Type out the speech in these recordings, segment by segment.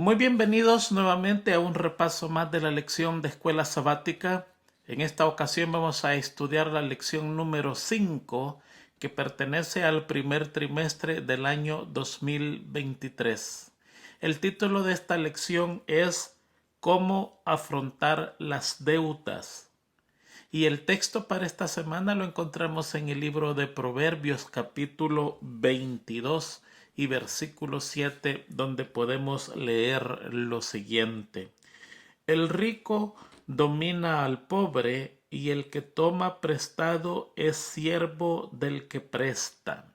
Muy bienvenidos nuevamente a un repaso más de la lección de escuela sabática. En esta ocasión vamos a estudiar la lección número 5 que pertenece al primer trimestre del año 2023. El título de esta lección es ¿Cómo afrontar las deudas? Y el texto para esta semana lo encontramos en el libro de Proverbios capítulo 22 y versículo 7, donde podemos leer lo siguiente. El rico domina al pobre y el que toma prestado es siervo del que presta.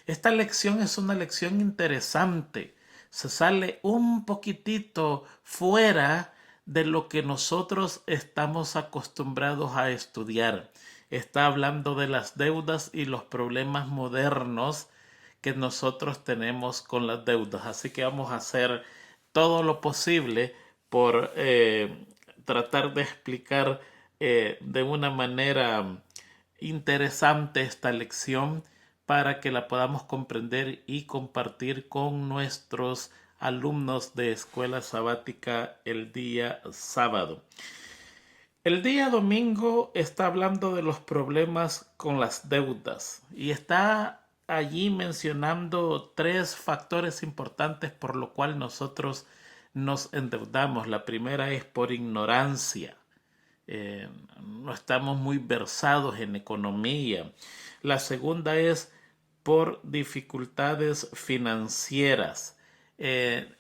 Esta lección es una lección interesante. Se sale un poquitito fuera de lo que nosotros estamos acostumbrados a estudiar. Está hablando de las deudas y los problemas modernos que nosotros tenemos con las deudas. Así que vamos a hacer todo lo posible por tratar de explicar de una manera interesante esta lección para que la podamos comprender y compartir con nuestros alumnos de escuela sabática el día sábado. El día domingo está hablando de los problemas con las deudas y está allí mencionando tres factores importantes por lo cual nosotros nos endeudamos. La primera es por ignorancia. No estamos muy versados en economía. La segunda es por dificultades financieras.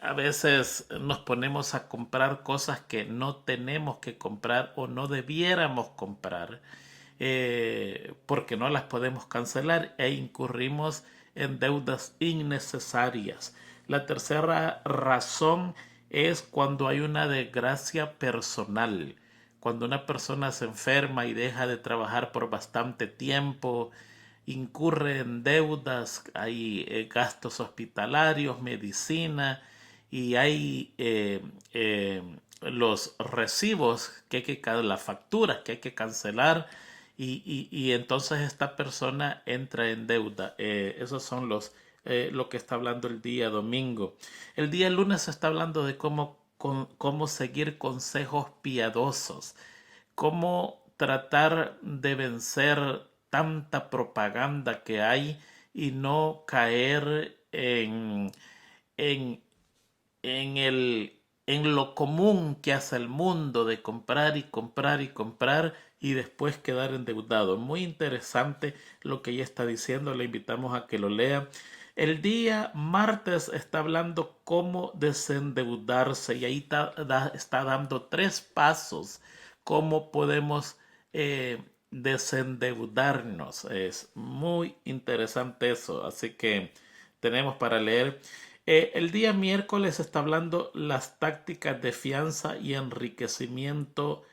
A veces nos ponemos a comprar cosas que no tenemos que comprar o no debiéramos comprar porque no las podemos cancelar e incurrimos en deudas innecesarias. La tercera razón es cuando hay una desgracia personal, cuando una persona se enferma y deja de trabajar por bastante tiempo, incurre en deudas, hay gastos hospitalarios, medicina y hay los recibos que hay que, las facturas que hay que cancelar y entonces esta persona entra en deuda. Esos son lo que está hablando el día domingo. El día lunes está hablando de cómo seguir consejos piadosos, cómo tratar de vencer tanta propaganda que hay y no caer en, en lo común que hace el mundo de comprar y comprar y comprar y después quedar endeudado. Muy interesante lo que ella está diciendo, le invitamos a que lo lea. El día martes está hablando cómo desendeudarse y ahí está dando tres pasos cómo podemos desendeudarnos. Es muy interesante eso, así que tenemos para leer. El día miércoles está hablando las tácticas de fianza y enriquecimiento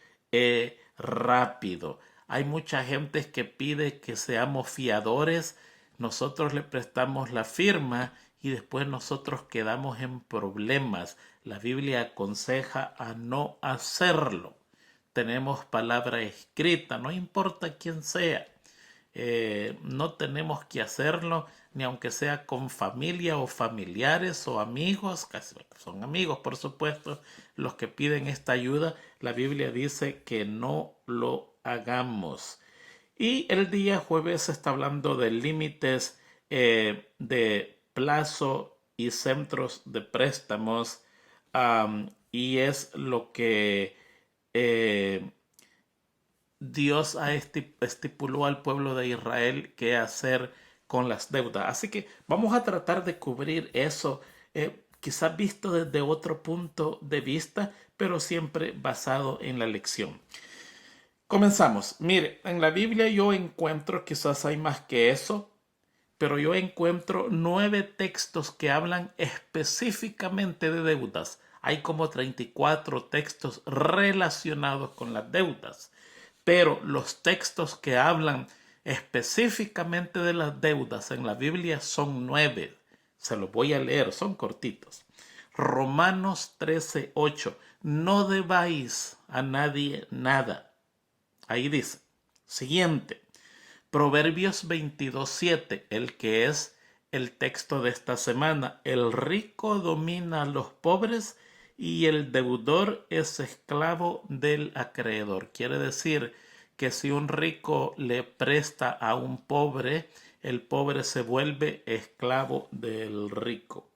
rápido. Hay mucha gente que pide que seamos fiadores. Nosotros le prestamos la firma y después nosotros quedamos en problemas. La Biblia aconseja a no hacerlo. Tenemos palabra escrita, no importa quién sea. No tenemos que hacerlo, ni aunque sea con familia o familiares o amigos, casi son amigos por supuesto, los que piden esta ayuda. La Biblia dice que no lo hagamos. Y el día jueves está hablando de límites de plazo y centros de préstamos, y es lo que eh, Dios estipuló al pueblo de Israel qué hacer con las deudas. Así que vamos a tratar de cubrir eso, quizás visto desde otro punto de vista, pero siempre basado en la lección. Comenzamos. Mire, en la Biblia yo encuentro, quizás hay más que eso, pero yo encuentro 9 textos que hablan específicamente de deudas. Hay como 34 textos relacionados con las deudas, pero los textos que hablan específicamente de las deudas en la Biblia son 9. Se los voy a leer, son cortitos. Romanos 13:8. No debáis a nadie nada. Ahí dice. Siguiente. Proverbios 22:7. El que es el texto de esta semana. El rico domina a los pobres y el deudor es esclavo del acreedor. Quiere decir que si un rico le presta a un pobre, el pobre se vuelve esclavo del rico.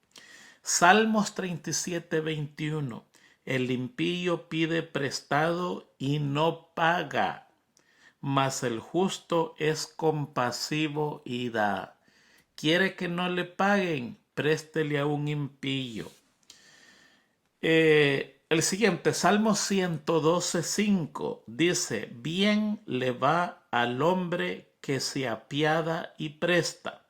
Salmos 37, 21. El impío pide prestado y no paga, mas el justo es compasivo y da. Quiere que no le paguen, préstele a un impío. El siguiente, Salmo 112, 5, dice: bien le va al hombre que se apiada y presta,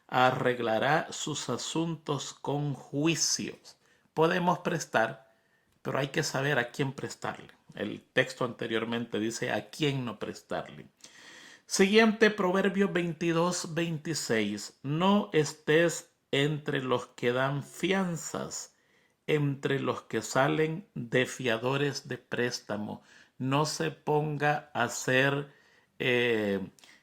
arreglará sus asuntos con juicios. Podemos prestar, pero hay que saber a quién prestarle. El texto anteriormente dice a quién no prestarle. Siguiente, Proverbios 22, 26. No estés entre los que dan fianzas, entre los que salen de fiadores de préstamo. No se ponga a ser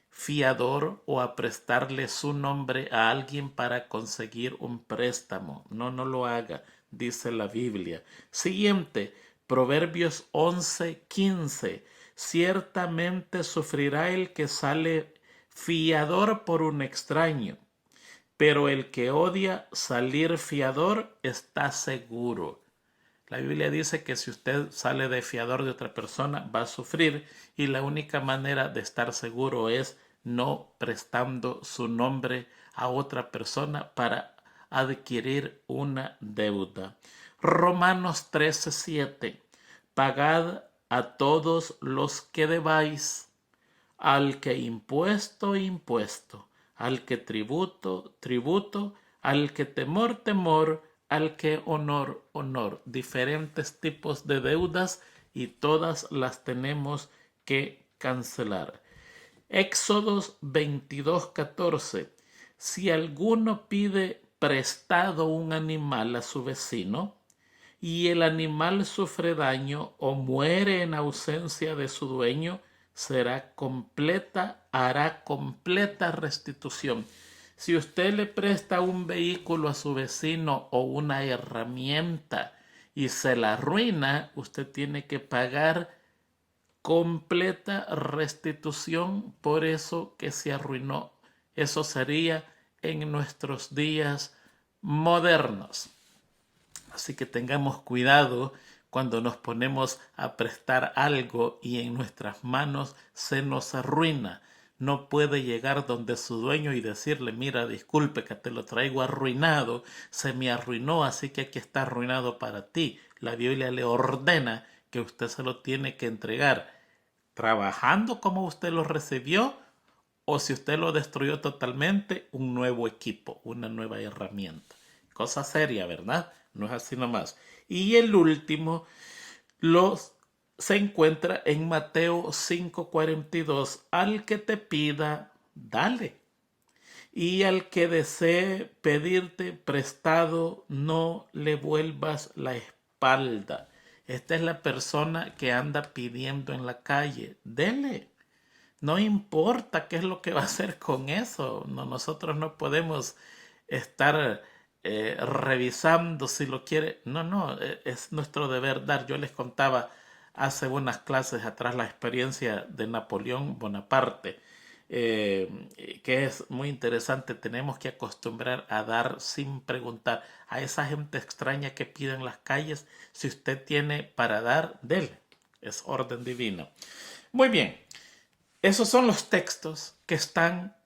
fiador o a prestarle su nombre a alguien para conseguir un préstamo. No, no lo haga, dice la Biblia. Siguiente, Proverbios 11, 15. Ciertamente sufrirá el que sale fiador por un extraño, pero el que odia salir fiador está seguro. La Biblia dice que si usted sale de fiador de otra persona va a sufrir, y la única manera de estar seguro es no prestando su nombre a otra persona para adquirir una deuda. Romanos 13:7. Pagad a todos los que debáis, al que impuesto, impuesto, al que tributo, tributo, al que temor, temor, al que honor, honor. Diferentes tipos de deudas y todas las tenemos que cancelar. Éxodos 22:14. Si alguno pide prestado un animal a su vecino y el animal sufre daño o muere en ausencia de su dueño, hará completa restitución. Si usted le presta un vehículo a su vecino o una herramienta y se la arruina, usted tiene que pagar completa restitución por eso que se arruinó. Eso sería en nuestros días modernos. Así que tengamos cuidado cuando nos ponemos a prestar algo y en nuestras manos se nos arruina. No puede llegar donde su dueño y decirle: mira, disculpe que te lo traigo arruinado, se me arruinó, así que aquí está arruinado para ti. La Biblia le ordena que usted se lo tiene que entregar trabajando como usted lo recibió, o si usted lo destruyó totalmente, un nuevo equipo, una nueva herramienta. Cosa seria, ¿verdad? No es así nomás. Y el último se encuentra en Mateo 5:42. Al que te pida, dale. Y al que desee pedirte prestado, no le vuelvas la espalda. Esta es la persona que anda pidiendo en la calle. Dele. No importa qué es lo que va a hacer con eso. No, nosotros no podemos estar revisando si lo quiere. No, no, es nuestro deber dar. Yo les contaba hace unas clases atrás la experiencia de Napoleón Bonaparte, que es muy interesante. Tenemos que acostumbrar a dar sin preguntar. A esa gente extraña que pide en las calles, si usted tiene para dar, dele. Es orden divino. Muy bien. Esos son los textos que están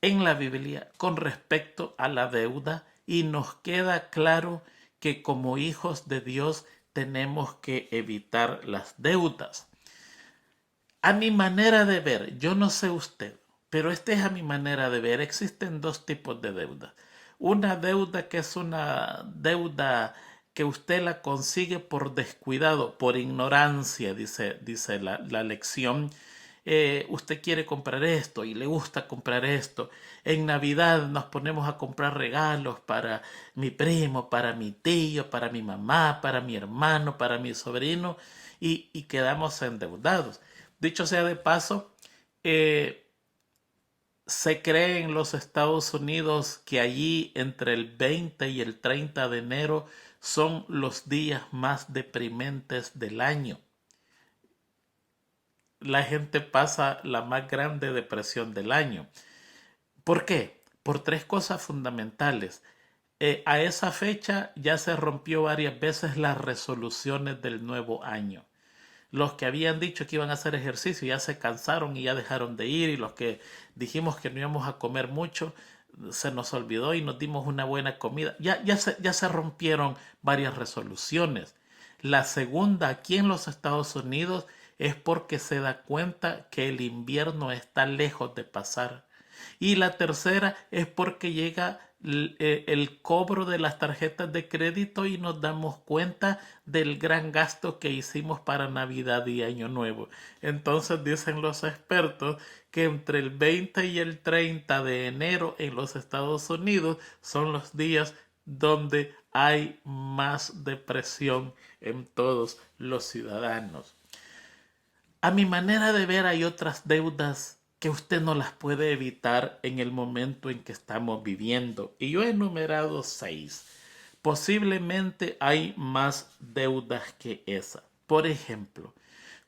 en la Biblia con respecto a la deuda, y nos queda claro que como hijos de Dios tenemos que evitar las deudas. A mi manera de ver, yo no sé usted, pero esta es a mi manera de ver, existen dos tipos de deudas. Una deuda que es una deuda que usted la consigue por descuidado, por ignorancia, dice la lección. Usted quiere comprar esto y le gusta comprar esto. En Navidad nos ponemos a comprar regalos para mi primo, para mi tío, para mi mamá, para mi hermano, para mi sobrino, y quedamos endeudados. Dicho sea de paso, Se cree en los Estados Unidos que allí entre el 20 y el 30 de enero son los días más deprimentes del año. La gente pasa la más grande depresión del año. ¿Por qué? Por tres cosas fundamentales. A esa fecha ya se rompió varias veces las resoluciones del nuevo año. Los que habían dicho que iban a hacer ejercicio ya se cansaron y ya dejaron de ir, y los que dijimos que no íbamos a comer mucho se nos olvidó y nos dimos una buena comida. Ya se rompieron varias resoluciones. La segunda, aquí en los Estados Unidos, es porque se da cuenta que el invierno está lejos de pasar. Y la tercera es porque llega el cobro de las tarjetas de crédito y nos damos cuenta del gran gasto que hicimos para Navidad y Año Nuevo. Entonces dicen los expertos que entre el 20 y el 30 de enero en los Estados Unidos son los días donde hay más depresión en todos los ciudadanos. A mi manera de ver, hay otras deudas que usted no las puede evitar en el momento en que estamos viviendo. Y yo he enumerado 6. Posiblemente hay más deudas que esa. Por ejemplo,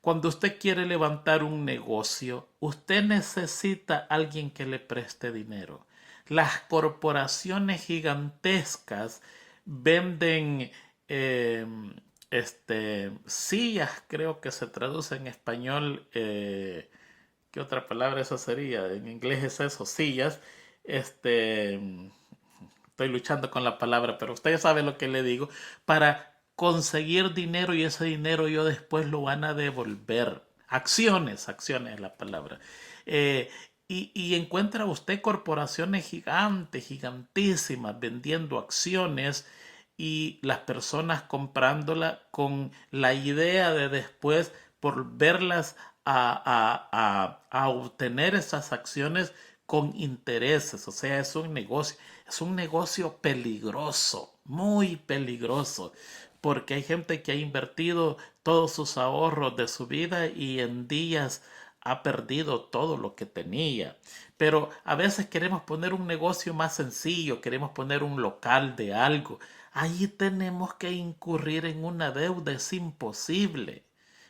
cuando usted quiere levantar un negocio, usted necesita a alguien que le preste dinero. Las corporaciones gigantescas venden eh, sillas, creo que se traduce en español. ¿Qué otra palabra eso sería? En inglés es eso, sillas. Este, Estoy luchando con la palabra, pero usted sabe lo que le digo, para conseguir dinero, y ese dinero yo después lo van a devolver. Acciones es la palabra. Eh, y encuentra usted corporaciones gigantes, gigantísimas, vendiendo acciones, y las personas comprándola con la idea de después por verlas a obtener esas acciones con intereses. O sea, es un negocio peligroso, muy peligroso, porque hay gente que ha invertido todos sus ahorros de su vida y en días ha perdido todo lo que tenía. Pero a veces queremos poner un negocio más sencillo, queremos poner un local de algo. Ahí tenemos que incurrir en una deuda, es imposible.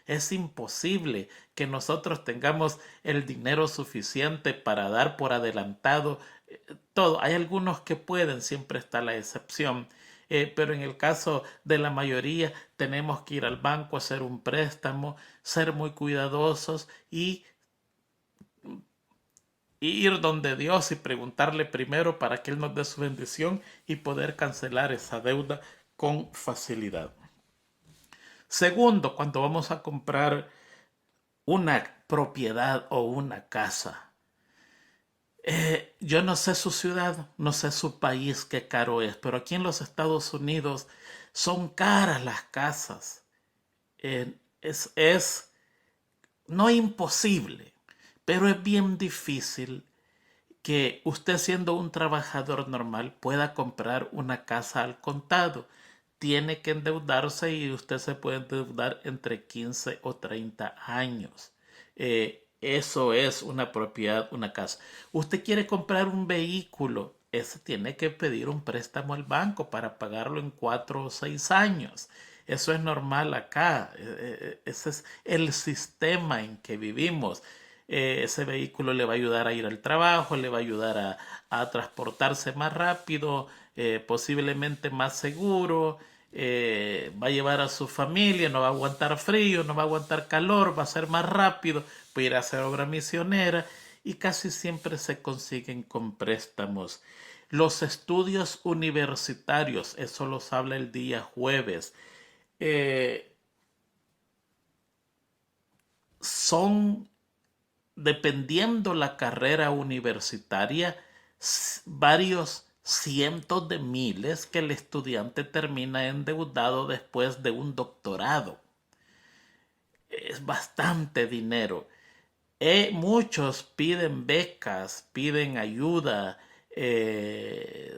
Es imposible que nosotros tengamos el dinero suficiente para dar por adelantado todo. Hay algunos que pueden, siempre está la excepción. Pero en el caso de la mayoría tenemos que ir al banco a hacer un préstamo, ser muy cuidadosos y ir donde Dios y preguntarle primero para que Él nos dé su bendición y poder cancelar esa deuda con facilidad. Segundo, cuando vamos a comprar una propiedad o una casa. Yo no sé su ciudad, no sé su país qué caro es, pero aquí en los Estados Unidos son caras las casas. Es no imposible, pero es bien difícil que usted, siendo un trabajador normal, pueda comprar una casa al contado. Tiene que endeudarse, y usted se puede endeudar entre 15 o 30 años. Eso es una propiedad, una casa. Usted quiere comprar un vehículo, ese tiene que pedir un préstamo al banco para pagarlo en 4 o 6 años. Eso es normal acá. Ese es el sistema en que vivimos. Ese vehículo le va a ayudar a ir al trabajo, le va a ayudar a transportarse más rápido, posiblemente más seguro, va a llevar a su familia, no va a aguantar frío, no va a aguantar calor, va a ser más rápido, puede ir a hacer obra misionera, y casi siempre se consiguen con préstamos. Los estudios universitarios, eso los habla el día jueves, eh, son, dependiendo la carrera universitaria, varios cientos de miles que el estudiante termina endeudado después de un doctorado. Es bastante dinero. Muchos piden becas, piden ayuda,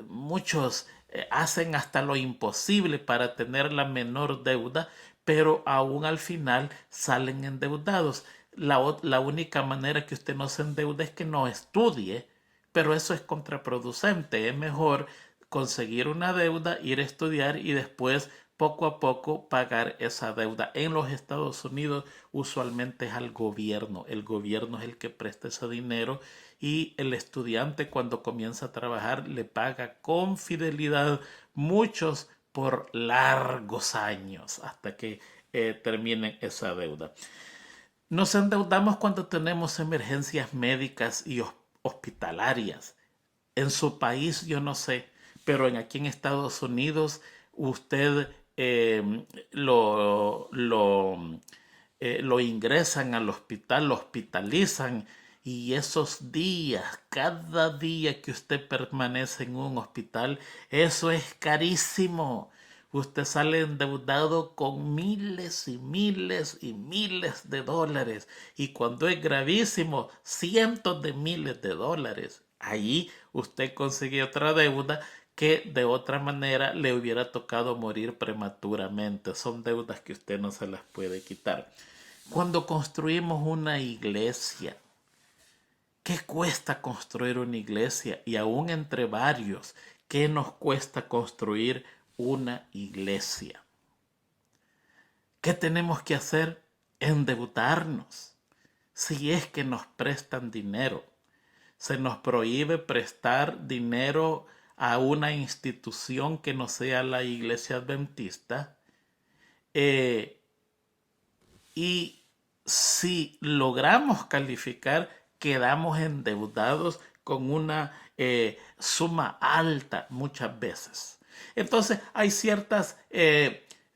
muchos hacen hasta lo imposible para tener la menor deuda, pero aún al final salen endeudados. La única manera que usted no se endeude es que no estudie, pero eso es contraproducente. Es mejor conseguir una deuda, ir a estudiar y después poco a poco pagar esa deuda. En los Estados Unidos usualmente es al gobierno. El gobierno es el que presta ese dinero y el estudiante cuando comienza a trabajar le paga con fidelidad, muchos por largos años hasta que termine esa deuda. Nos endeudamos cuando tenemos emergencias médicas y hospitalarias. En su país yo no sé, pero aquí en Estados Unidos usted lo ingresan al hospital, lo hospitalizan y esos días, cada día que usted permanece en un hospital, eso es carísimo. Usted sale endeudado con miles y miles y miles de dólares y cuando es gravísimo, cientos de miles de dólares. Ahí usted consigue otra deuda que de otra manera le hubiera tocado morir prematuramente. Son deudas que usted no se las puede quitar. Cuando construimos una iglesia, ¿qué cuesta construir una iglesia? Y aún entre varios, ¿qué nos cuesta construir una iglesia? ¿Qué tenemos que hacer? Endeudarnos. Si es que nos prestan dinero. Se nos prohíbe prestar dinero a una institución que no sea la iglesia adventista. Y si logramos calificar, quedamos endeudados con una suma alta muchas veces. Entonces hay ciertas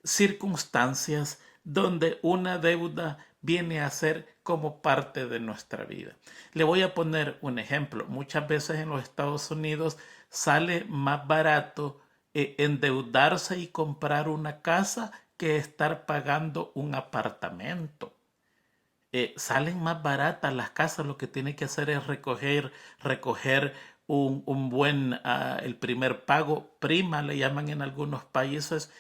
circunstancias donde una deuda viene a ser como parte de nuestra vida. Le voy a poner un ejemplo. Muchas veces en los Estados Unidos sale más barato endeudarse y comprar una casa que estar pagando un apartamento. Salen más baratas las casas, lo que tiene que hacer es recoger un buen, el primer pago, prima le llaman en algunos países,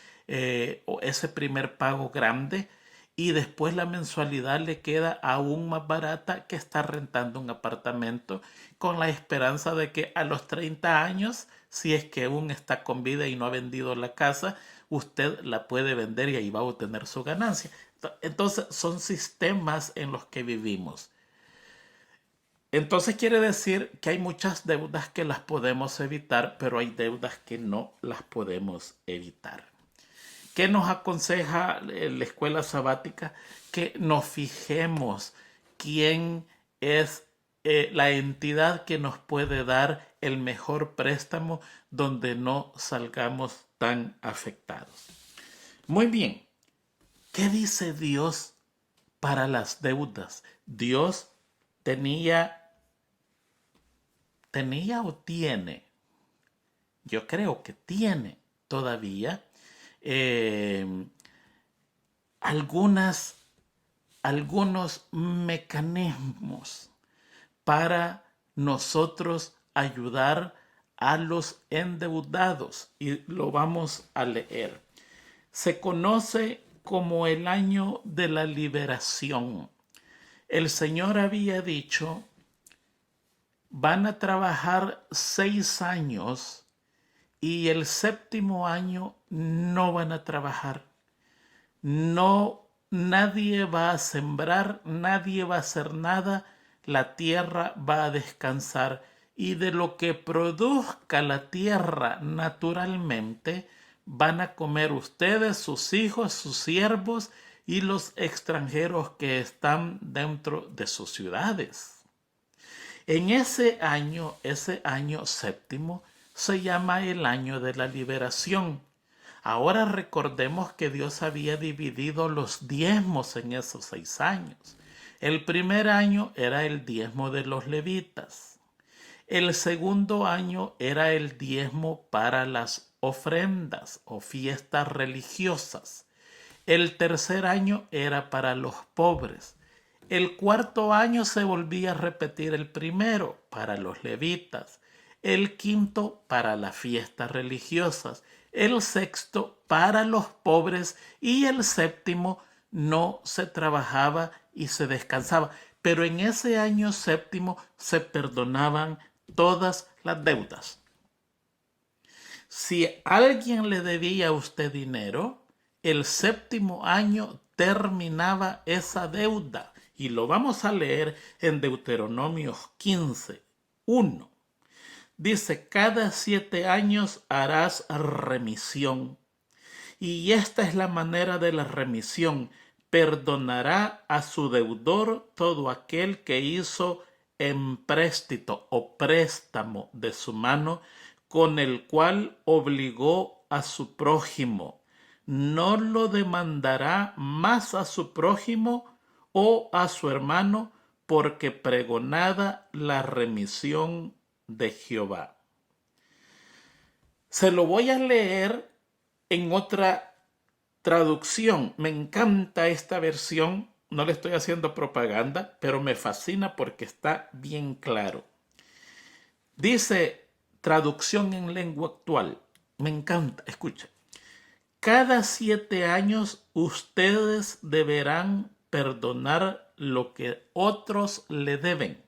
o ese primer pago grande, y después la mensualidad le queda aún más barata que estar rentando un apartamento con la esperanza de que a los 30 años, si es que aún está con vida y no ha vendido la casa, usted la puede vender y ahí va a obtener su ganancia. Entonces son sistemas en los que vivimos. Entonces quiere decir que hay muchas deudas que las podemos evitar, pero hay deudas que no las podemos evitar. ¿Qué nos aconseja la escuela sabática? Que nos fijemos quién es la entidad que nos puede dar el mejor préstamo donde no salgamos tan afectados. Muy bien, ¿qué dice Dios para las deudas? Dios tenía o tiene, yo creo que tiene todavía algunos mecanismos para nosotros ayudar a los endeudados y lo vamos a leer. Se conoce como el año de la liberación. El Señor había dicho, van a trabajar 6 años y el 7º año no van a trabajar. No, nadie va a sembrar, nadie va a hacer nada, la tierra va a descansar y de lo que produzca la tierra naturalmente van a comer ustedes, sus hijos, sus siervos y los extranjeros que están dentro de sus ciudades. En ese año 7º, se llama el año de la liberación. Ahora recordemos que Dios había dividido los diezmos en esos 6 años. El primer año era el diezmo de los levitas. El segundo año era el diezmo para las ofrendas o fiestas religiosas. El tercer año era para los pobres. El cuarto año se volvía a repetir el primero para los levitas. El quinto para las fiestas religiosas. El sexto para los pobres y el séptimo no se trabajaba y se descansaba. Pero en ese año 7º se perdonaban todas las deudas. Si alguien le debía a usted dinero, el séptimo año terminaba esa deuda. Y lo vamos a leer en Deuteronomio 15:1. Dice, cada 7 años harás remisión. Y esta es la manera de la remisión. Perdonará a su deudor todo aquel que hizo empréstito o préstamo de su mano, con el cual obligó a su prójimo. No lo demandará más a su prójimo o a su hermano, porque pregonada la remisión de Jehová. Se lo voy a leer en otra traducción. Me encanta esta versión. No le estoy haciendo propaganda, pero me fascina porque está bien claro. Dice traducción en lengua actual. Me encanta. Escucha. Cada 7 años ustedes deberán perdonar lo que otros le deben.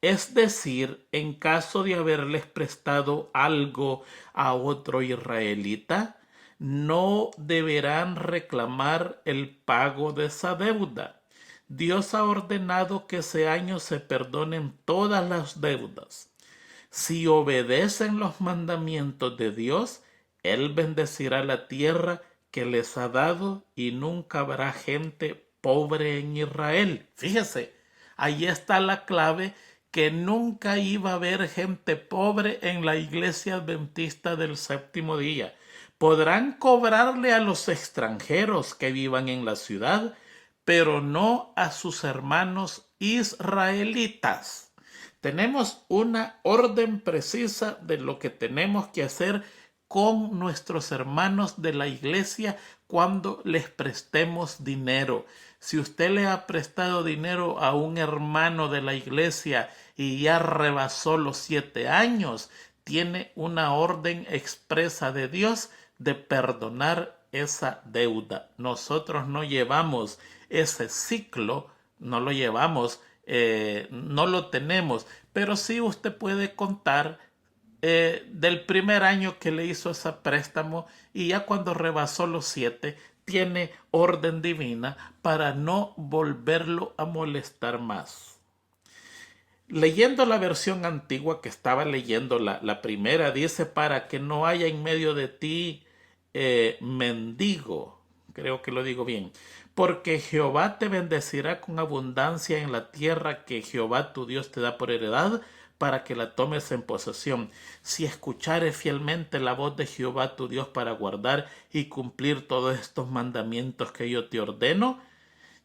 Es decir, en caso de haberles prestado algo a otro israelita, no deberán reclamar el pago de esa deuda. Dios ha ordenado que ese año se perdonen todas las deudas. Si obedecen los mandamientos de Dios, Él bendecirá la tierra que les ha dado y nunca habrá gente pobre en Israel. Fíjese, ahí está la clave, que nunca iba a haber gente pobre en la iglesia adventista del séptimo día. Podrán cobrarle a los extranjeros que vivan en la ciudad, pero no a sus hermanos israelitas. Tenemos una orden precisa de lo que tenemos que hacer con nuestros hermanos de la iglesia cuando les prestemos dinero. Si usted le ha prestado dinero a un hermano de la iglesia y ya rebasó los 7 años, tiene una orden expresa de Dios de perdonar esa deuda. Nosotros no llevamos ese ciclo, no lo llevamos, no lo tenemos, pero sí usted puede contar del primer año que le hizo ese préstamo, y ya cuando rebasó los 7 tiene orden divina para no volverlo a molestar más. Leyendo la versión antigua que estaba leyendo, la primera, dice, para que no haya en medio de ti mendigo, creo que lo digo bien, porque Jehová te bendecirá con abundancia en la tierra que Jehová tu Dios te da por heredad, para que la tomes en posesión. Si escuchares fielmente la voz de Jehová tu Dios para guardar y cumplir todos estos mandamientos que yo te ordeno,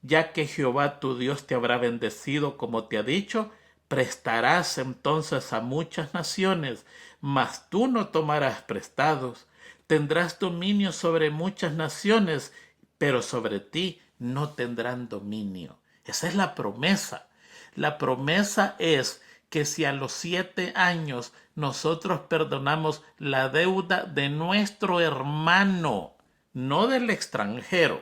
ya que Jehová tu Dios te habrá bendecido como te ha dicho, prestarás entonces a muchas naciones, mas tú no tomarás prestados. Tendrás dominio sobre muchas naciones, pero sobre ti no tendrán dominio. Esa es la promesa. La promesa es que si a los 7 años nosotros perdonamos la deuda de nuestro hermano, no del extranjero,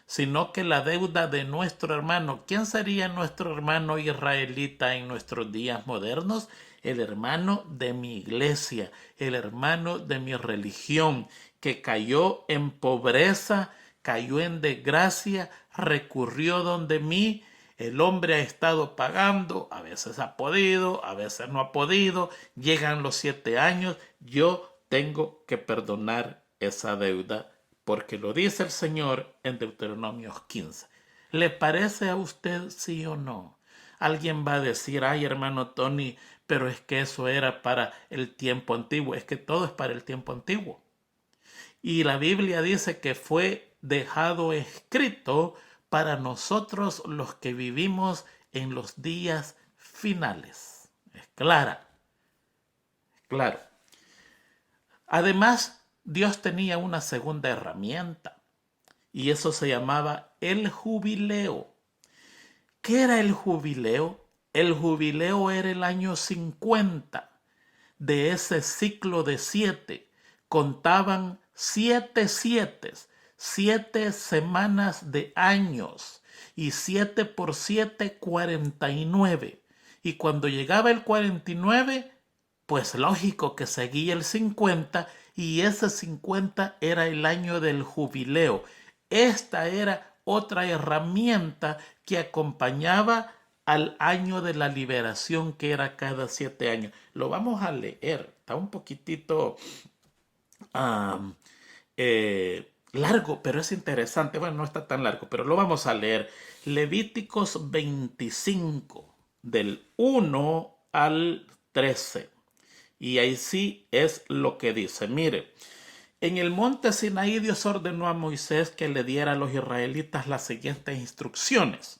sino que la deuda de nuestro hermano. ¿Quién sería nuestro hermano israelita en nuestros días modernos? El hermano de mi iglesia, el hermano de mi religión, que cayó en pobreza, cayó en desgracia, recurrió donde mí. El hombre ha estado pagando, a veces ha podido, a veces no ha podido, llegan los 7 años, yo tengo que perdonar esa deuda, porque lo dice el Señor en Deuteronomio 15. ¿Le parece a usted sí o no? Alguien va a decir, ay hermano Tony, pero es que eso era para el tiempo antiguo. Es que todo es para el tiempo antiguo. Y la Biblia dice que fue dejado escrito para nosotros los que vivimos en los días finales. Es clara, claro. Además, Dios tenía una segunda herramienta, y eso se llamaba el jubileo. ¿Qué era el jubileo? El jubileo era el año 50 de ese ciclo de 7. Contaban 7 sietes, 7 semanas de años, y 7 por 7, 49. y cuando llegaba el 49, pues lógico que seguía el 50 y ese 50 era el año del jubileo. Esta era otra herramienta que acompañaba al año de la liberación, que era cada 7 años. Lo vamos a leer, está un poquitito um, largo, pero es interesante. Bueno, no está tan largo, pero lo vamos a leer. Levíticos 25, del 1 al 13. Y ahí sí es lo que dice. Mire, en el monte Sinaí Dios ordenó a Moisés que le diera a los israelitas las siguientes instrucciones.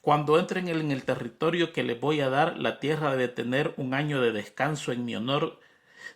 Cuando entren en el territorio que les voy a dar, la tierra debe tener un año de descanso en mi honor.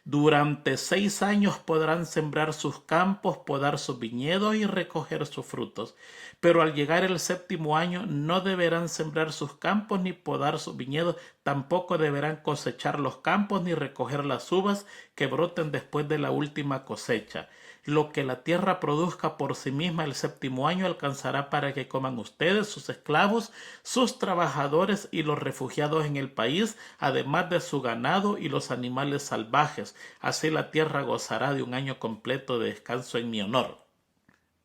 Durante 6 años podrán sembrar sus campos, podar sus viñedos y recoger sus frutos. Pero al llegar el 7º año no deberán sembrar sus campos ni podar sus viñedos, tampoco deberán cosechar los campos ni recoger las uvas que broten después de la última cosecha. Lo que la tierra produzca por sí misma el 7º año alcanzará para que coman ustedes, sus esclavos, sus trabajadores y los refugiados en el país, además de su ganado y los animales salvajes. Así la tierra gozará de un año completo de descanso en mi honor.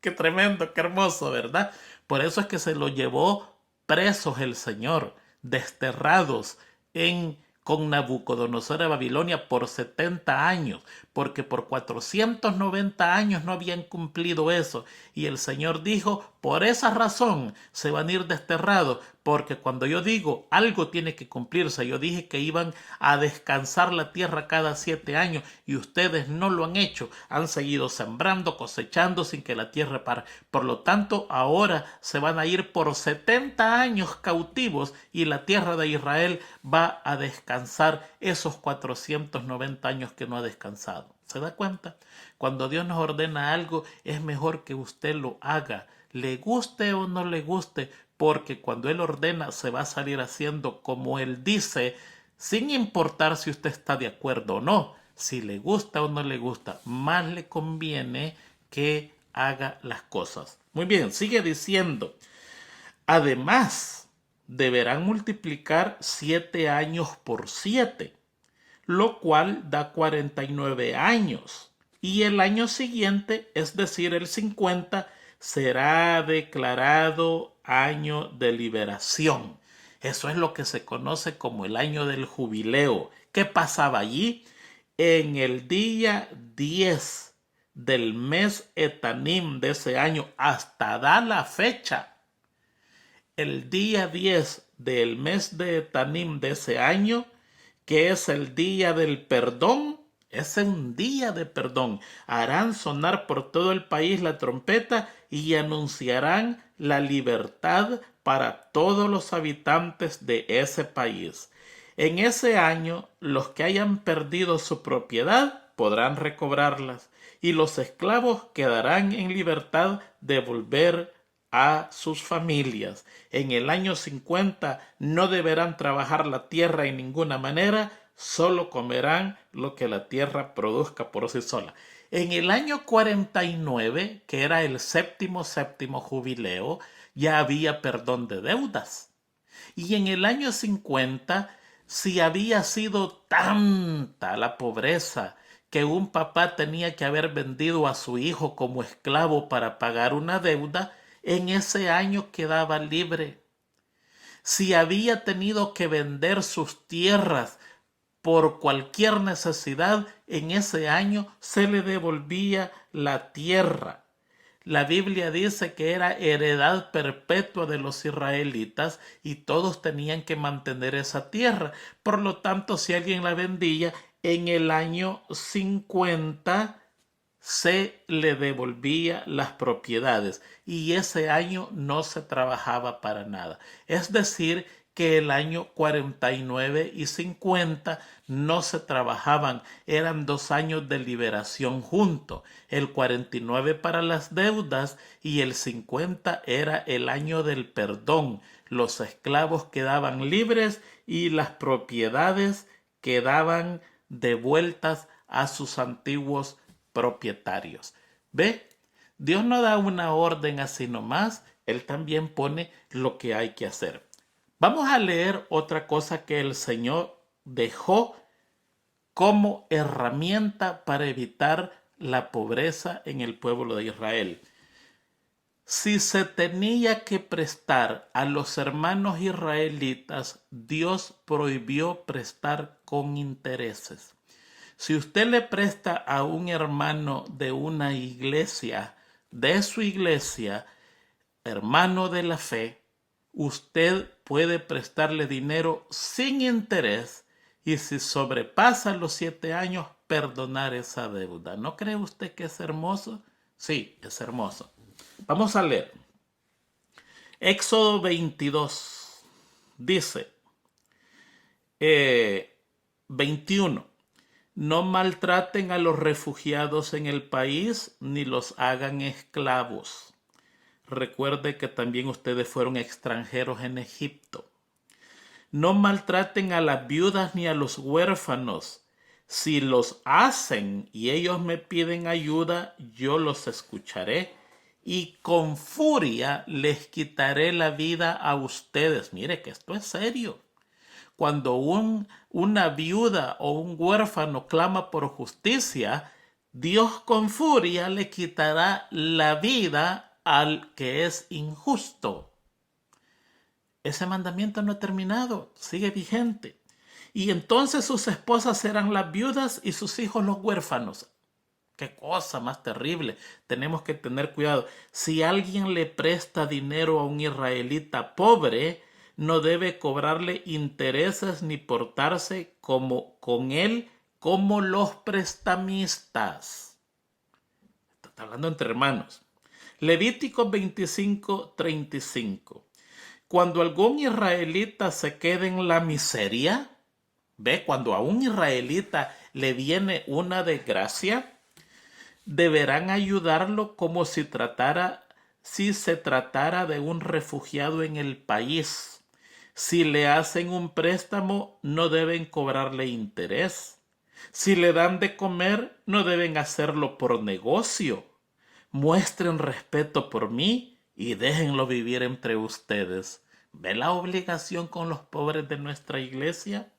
Qué tremendo, qué hermoso, ¿verdad? Por eso es que se lo llevó presos el Señor, desterrados con Nabucodonosor a Babilonia por 70 años, porque por 490 años no habían cumplido eso. Y el Señor dijo, por esa razón se van a ir desterrados, porque cuando yo digo algo tiene que cumplirse, yo dije que iban a descansar la tierra cada 7 años y ustedes no lo han hecho, han seguido sembrando, cosechando sin que la tierra pare. Por lo tanto, ahora se van a ir por 70 años cautivos y la tierra de Israel va a descansar esos 490 años que no ha descansado. ¿Se da cuenta? Cuando Dios nos ordena algo, es mejor que usted lo haga, le guste o no le guste, porque cuando Él ordena se va a salir haciendo como Él dice, sin importar si usted está de acuerdo o no. Si le gusta o no le gusta, más le conviene que haga las cosas. Muy bien, sigue diciendo. Además, deberán multiplicar 7 años por 7, lo cual da 49 años. Y el año siguiente, es decir, el 50, será declarado año de liberación. Eso es lo que se conoce como el año del jubileo. ¿Qué pasaba allí? En el día 10 del mes Etanim de ese año, hasta da la fecha, el día 10 del mes de Etanim de ese año, que es el día del perdón, es un día de perdón. Harán sonar por todo el país la trompeta y anunciarán la libertad para todos los habitantes de ese país. En ese año, los que hayan perdido su propiedad podrán recobrarlas y los esclavos quedarán en libertad de volver a sus familias. En el año 50 no deberán trabajar la tierra en ninguna manera, solo comerán lo que la tierra produzca por sí sola. En el año 49, que era el séptimo jubileo, ya había perdón de deudas. Y en el año 50, si había sido tanta la pobreza que un papá tenía que haber vendido a su hijo como esclavo para pagar una deuda, en ese año quedaba libre. Si había tenido que vender sus tierras por cualquier necesidad, en ese año se le devolvía la tierra. La Biblia dice que era heredad perpetua de los israelitas y todos tenían que mantener esa tierra. Por lo tanto, si alguien la vendía en el año 50, se le devolvía las propiedades y ese año no se trabajaba para nada. Es decir, que el año 49 y 50 no se trabajaban, eran 2 años de liberación juntos. El 49 para las deudas y el 50 era el año del perdón. Los esclavos quedaban libres y las propiedades quedaban devueltas a sus antiguos propietarios. ¿Ve? Dios no da una orden así nomás, Él también pone lo que hay que hacer. Vamos a leer otra cosa que el Señor dejó como herramienta para evitar la pobreza en el pueblo de Israel. Si se tenía que prestar a los hermanos israelitas, Dios prohibió prestar con intereses. Si usted le presta a un hermano de una iglesia, de su iglesia, hermano de la fe, usted puede prestarle dinero sin interés y si sobrepasa los 7 años, perdonar esa deuda. ¿No cree usted que es hermoso? Sí, es hermoso. Vamos a leer. Éxodo 22 dice, 21. No maltraten a los refugiados en el país ni los hagan esclavos. Recuerde que también ustedes fueron extranjeros en Egipto. No maltraten a las viudas ni a los huérfanos. Si los hacen y ellos me piden ayuda, yo los escucharé y con furia les quitaré la vida a ustedes. Mire que esto es serio. Cuando una viuda o un huérfano clama por justicia, Dios con furia le quitará la vida al que es injusto. Ese mandamiento no ha terminado, sigue vigente. Y entonces sus esposas serán las viudas y sus hijos los huérfanos. Qué cosa más terrible. Tenemos que tener cuidado. Si alguien le presta dinero a un israelita pobre, no debe cobrarle intereses ni portarse con él como los prestamistas. Está hablando entre hermanos. Levítico 25:35. Cuando algún israelita se quede en la miseria, ve, cuando a un israelita le viene una desgracia, deberán ayudarlo como si se tratara de un refugiado en el país. Si le hacen un préstamo, no deben cobrarle interés. Si le dan de comer, no deben hacerlo por negocio. Muestren respeto por mí y déjenlo vivir entre ustedes. ¿Ve la obligación con los pobres de nuestra iglesia?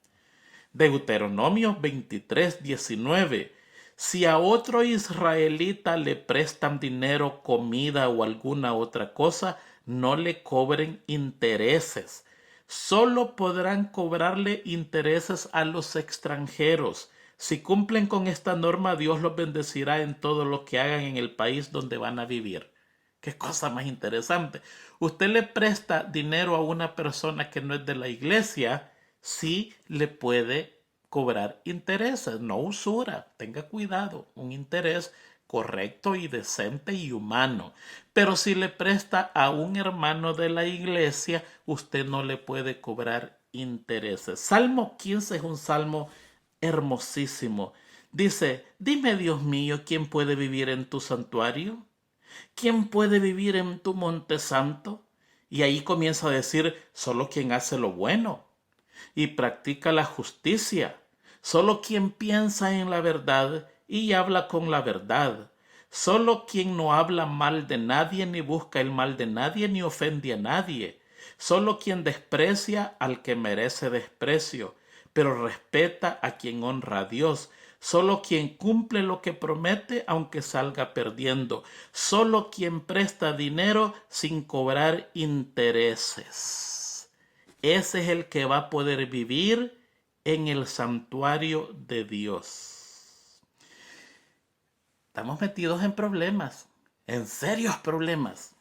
Deuteronomio 23:19. Si a otro israelita le prestan dinero, comida o alguna otra cosa, no le cobren intereses. Solo podrán cobrarle intereses a los extranjeros. Si cumplen con esta norma, Dios los bendecirá en todo lo que hagan en el país donde van a vivir. Qué cosa más interesante. Usted le presta dinero a una persona que no es de la iglesia, sí le puede cobrar intereses, no usura. Tenga cuidado, un interés correcto y decente y humano. Pero si le presta a un hermano de la iglesia, usted no le puede cobrar intereses. Salmo 15 es un salmo hermosísimo. Dice, dime Dios mío, ¿quién puede vivir en tu santuario? ¿Quién puede vivir en tu monte santo? Y ahí comienza a decir, solo quien hace lo bueno y practica la justicia, solo quien piensa en la verdad y habla con la verdad, solo quien no habla mal de nadie ni busca el mal de nadie ni ofende a nadie, solo quien desprecia al que merece desprecio, pero respeta a quien honra a Dios, solo quien cumple lo que promete aunque salga perdiendo, solo quien presta dinero sin cobrar intereses. Ese es el que va a poder vivir en el santuario de Dios. Estamos metidos en problemas, en serios problemas.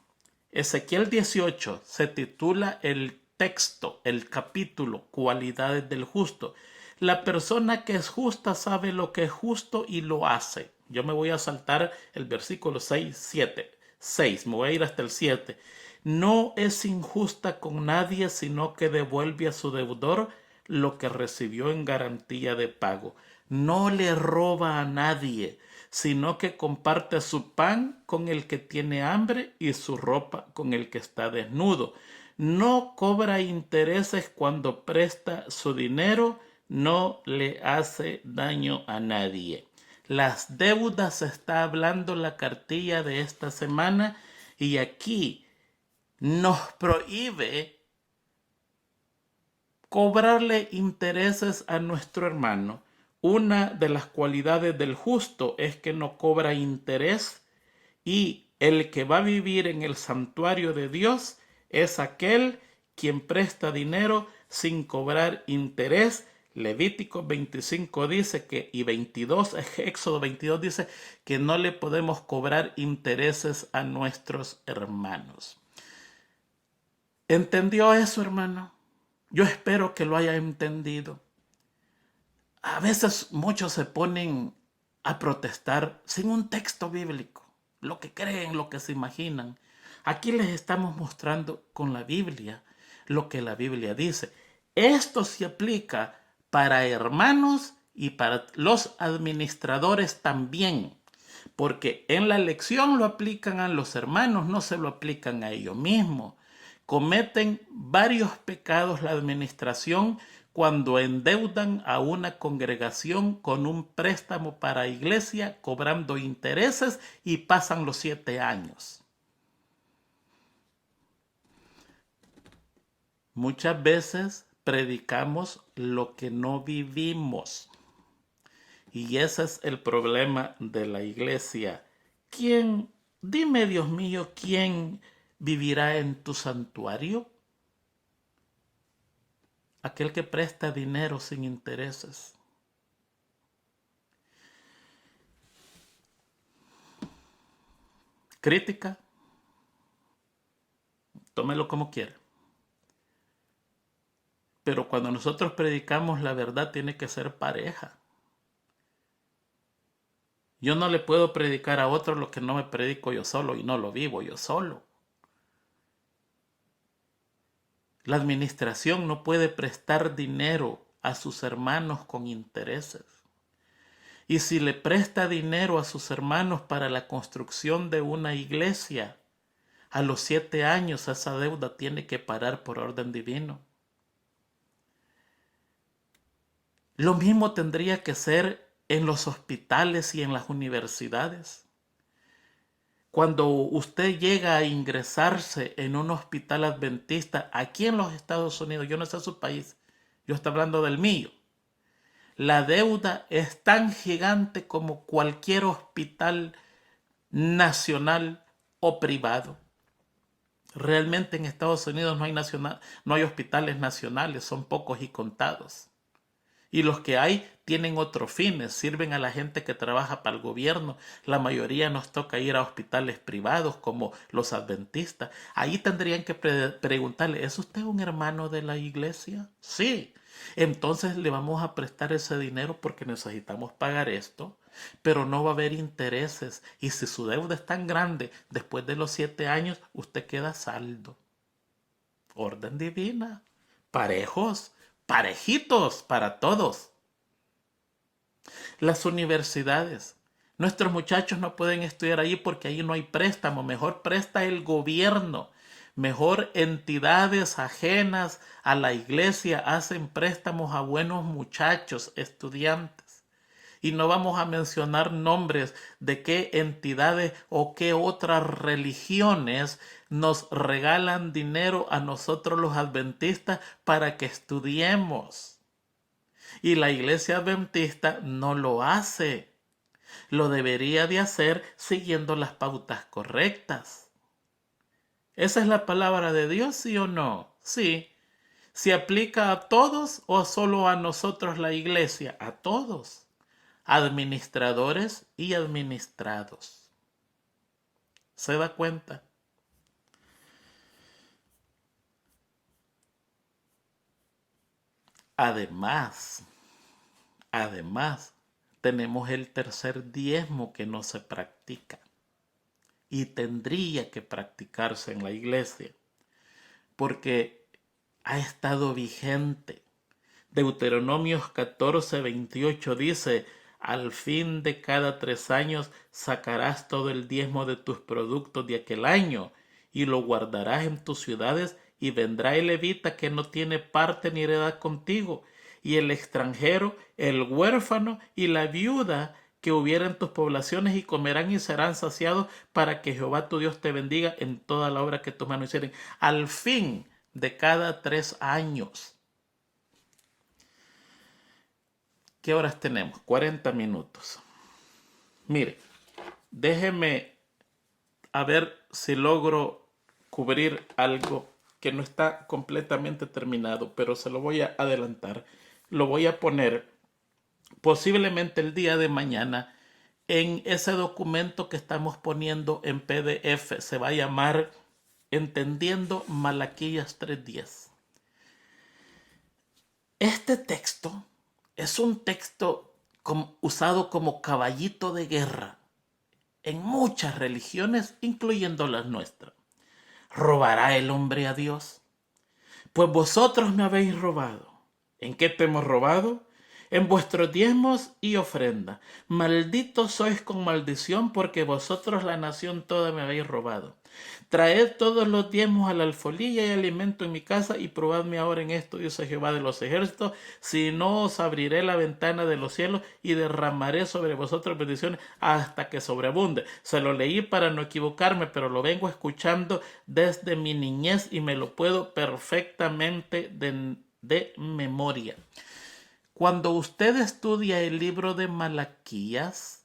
Ezequiel 18 se titula el texto, el capítulo, cualidades del justo. La persona que es justa sabe lo que es justo y lo hace. Yo me voy a saltar el versículo 6, me voy a ir hasta el 7. No es injusta con nadie, sino que devuelve a su deudor lo que recibió en garantía de pago. No le roba a nadie, sino que comparte su pan con el que tiene hambre y su ropa con el que está desnudo. No cobra intereses cuando presta su dinero, no le hace daño a nadie. Las deudas está hablando la cartilla de esta semana y aquí nos prohíbe cobrarle intereses a nuestro hermano. Una de las cualidades del justo es que no cobra interés, y el que va a vivir en el santuario de Dios es aquel quien presta dinero sin cobrar interés. Levítico 25 dice que, y 22, Éxodo 22 dice que no le podemos cobrar intereses a nuestros hermanos. ¿Entendió eso, hermano? Yo espero que lo haya entendido. A veces muchos se ponen a protestar sin un texto bíblico, lo que creen, lo que se imaginan. Aquí les estamos mostrando con la Biblia lo que la Biblia dice. Esto se aplica para hermanos y para los administradores también, porque en la lección lo aplican a los hermanos, no se lo aplican a ellos mismos. Cometen varios pecados la administración cuando endeudan a una congregación con un préstamo para iglesia, cobrando intereses, y pasan los 7 años. Muchas veces predicamos lo que no vivimos. Y ese es el problema de la iglesia. Dime, Dios mío, ¿quién vivirá en tu santuario? Aquel que presta dinero sin intereses. Crítica, tómelo como quiera. Pero cuando nosotros predicamos, la verdad tiene que ser pareja. Yo no le puedo predicar a otro lo que no me predico yo solo y no lo vivo yo solo. La administración no puede prestar dinero a sus hermanos con intereses. Y si le presta dinero a sus hermanos para la construcción de una iglesia, a los 7 años esa deuda tiene que parar por orden divino. Lo mismo tendría que ser en los hospitales y en las universidades. Cuando usted llega a ingresarse en un hospital adventista aquí en los Estados Unidos, yo no sé su país, yo estoy hablando del mío, la deuda es tan gigante como cualquier hospital nacional o privado. Realmente en Estados Unidos no hay hospitales nacionales, son pocos y contados. Y los que hay tienen otros fines, sirven a la gente que trabaja para el gobierno. La mayoría nos toca ir a hospitales privados como los adventistas. Ahí tendrían que preguntarle, ¿es usted un hermano de la iglesia? Sí. Entonces le vamos a prestar ese dinero porque necesitamos pagar esto, pero no va a haber intereses. Y si su deuda es tan grande, después de los 7 años, usted queda saldo. Orden divina. Parejos. Parejitos para todos. Las universidades. Nuestros muchachos no pueden estudiar ahí porque ahí no hay préstamo. Mejor presta el gobierno. Mejor entidades ajenas a la iglesia hacen préstamos a buenos muchachos, estudiantes. Y no vamos a mencionar nombres de qué entidades o qué otras religiones nos regalan dinero a nosotros los adventistas para que estudiemos. Y la iglesia adventista no lo hace. Lo debería de hacer siguiendo las pautas correctas. ¿Esa es la palabra de Dios, sí o no? Sí. ¿Se aplica a todos o solo a nosotros la iglesia? A todos. Administradores y administrados. ¿Se da cuenta? Además, tenemos el tercer diezmo que no se practica y tendría que practicarse en la iglesia porque ha estado vigente. Deuteronomios 14:28 dice: al fin de cada 3 años sacarás todo el diezmo de tus productos de aquel año y lo guardarás en tus ciudades, y vendrá el levita que no tiene parte ni heredad contigo, y el extranjero, el huérfano y la viuda que hubiera en tus poblaciones, y comerán y serán saciados, para que Jehová tu Dios te bendiga en toda la obra que tus manos hicieren. Al fin de cada 3 años. ¿Qué horas tenemos? 40 minutos. Mire, déjeme a ver si logro cubrir algo que no está completamente terminado, pero se lo voy a adelantar. Lo voy a poner posiblemente el día de mañana en ese documento que estamos poniendo en PDF. Se va a llamar Entendiendo Malaquías 3:10. Este texto es un texto usado como caballito de guerra en muchas religiones, incluyendo las nuestras. ¿Robará el hombre a Dios? Pues vosotros me habéis robado. ¿En qué te hemos robado? En vuestros diezmos y ofrenda. Malditos sois con maldición, porque vosotros la nación toda me habéis robado. Traed todos los diezmos a la alfolía y alimento en mi casa, y probadme ahora en esto, dice Jehová de los ejércitos, si no os abriré la ventana de los cielos y derramaré sobre vosotros bendiciones hasta que sobreabunde. Se lo leí para no equivocarme, pero lo vengo escuchando desde mi niñez y me lo puedo perfectamente de memoria. Cuando usted estudia el libro de Malaquías,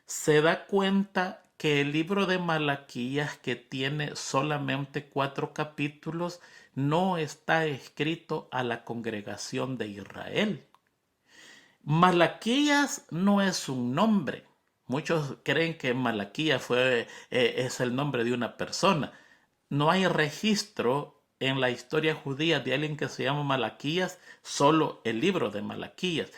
se da cuenta que el libro de Malaquías, que tiene solamente 4 capítulos, no está escrito a la congregación de Israel. Malaquías no es un nombre. Muchos creen que Malaquías es el nombre de una persona. No hay registro en la historia judía de alguien que se llama Malaquías, solo el libro de Malaquías.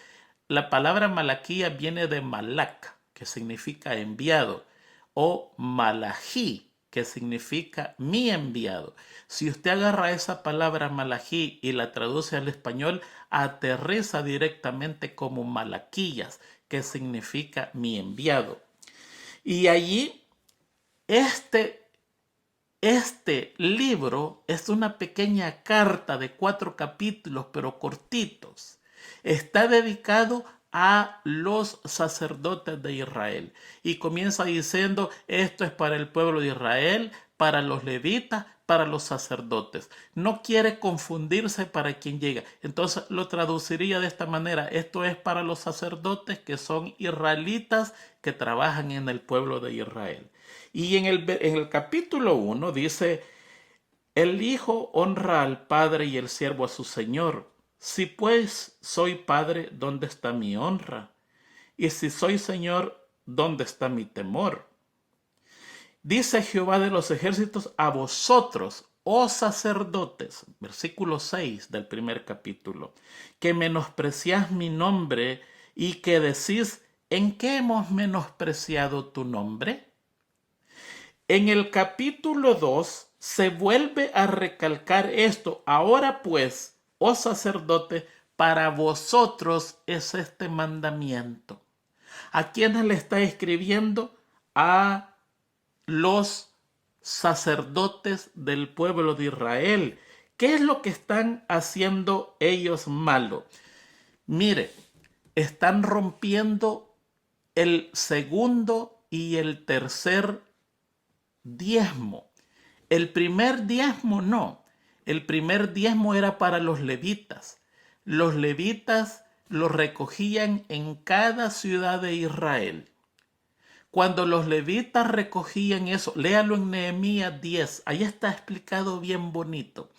La palabra Malaquías viene de Malak, que significa enviado, o Malají, que significa mi enviado. Si usted agarra esa palabra Malají y la traduce al español, aterriza directamente como Malaquías, que significa mi enviado. Y allí este libro es una pequeña carta de 4 capítulos, pero cortitos. Está dedicado a los sacerdotes de Israel. Y comienza diciendo, esto es para el pueblo de Israel, para los levitas, para los sacerdotes. No quiere confundirse para quien llega. Entonces lo traduciría de esta manera. Esto es para los sacerdotes que son israelitas que trabajan en el pueblo de Israel. Y en el capítulo 1 dice, el hijo honra al padre y el siervo a su señor. Si pues soy padre, ¿dónde está mi honra? Y si soy señor, ¿dónde está mi temor? Dice Jehová de los ejércitos a vosotros, oh sacerdotes, versículo 6 del primer capítulo, que menospreciáis mi nombre y que decís, ¿en qué hemos menospreciado tu nombre? En el capítulo 2 se vuelve a recalcar esto. Ahora pues, oh sacerdote, para vosotros es este mandamiento. ¿A quiénes le está escribiendo? A los sacerdotes del pueblo de Israel. ¿Qué es lo que están haciendo ellos malo? Mire, están rompiendo el segundo y el tercer diezmo. El primer diezmo no. El primer diezmo era para los levitas. Los levitas lo recogían en cada ciudad de Israel. Cuando los levitas recogían eso, léalo en Nehemías 10, ahí está explicado bien bonito.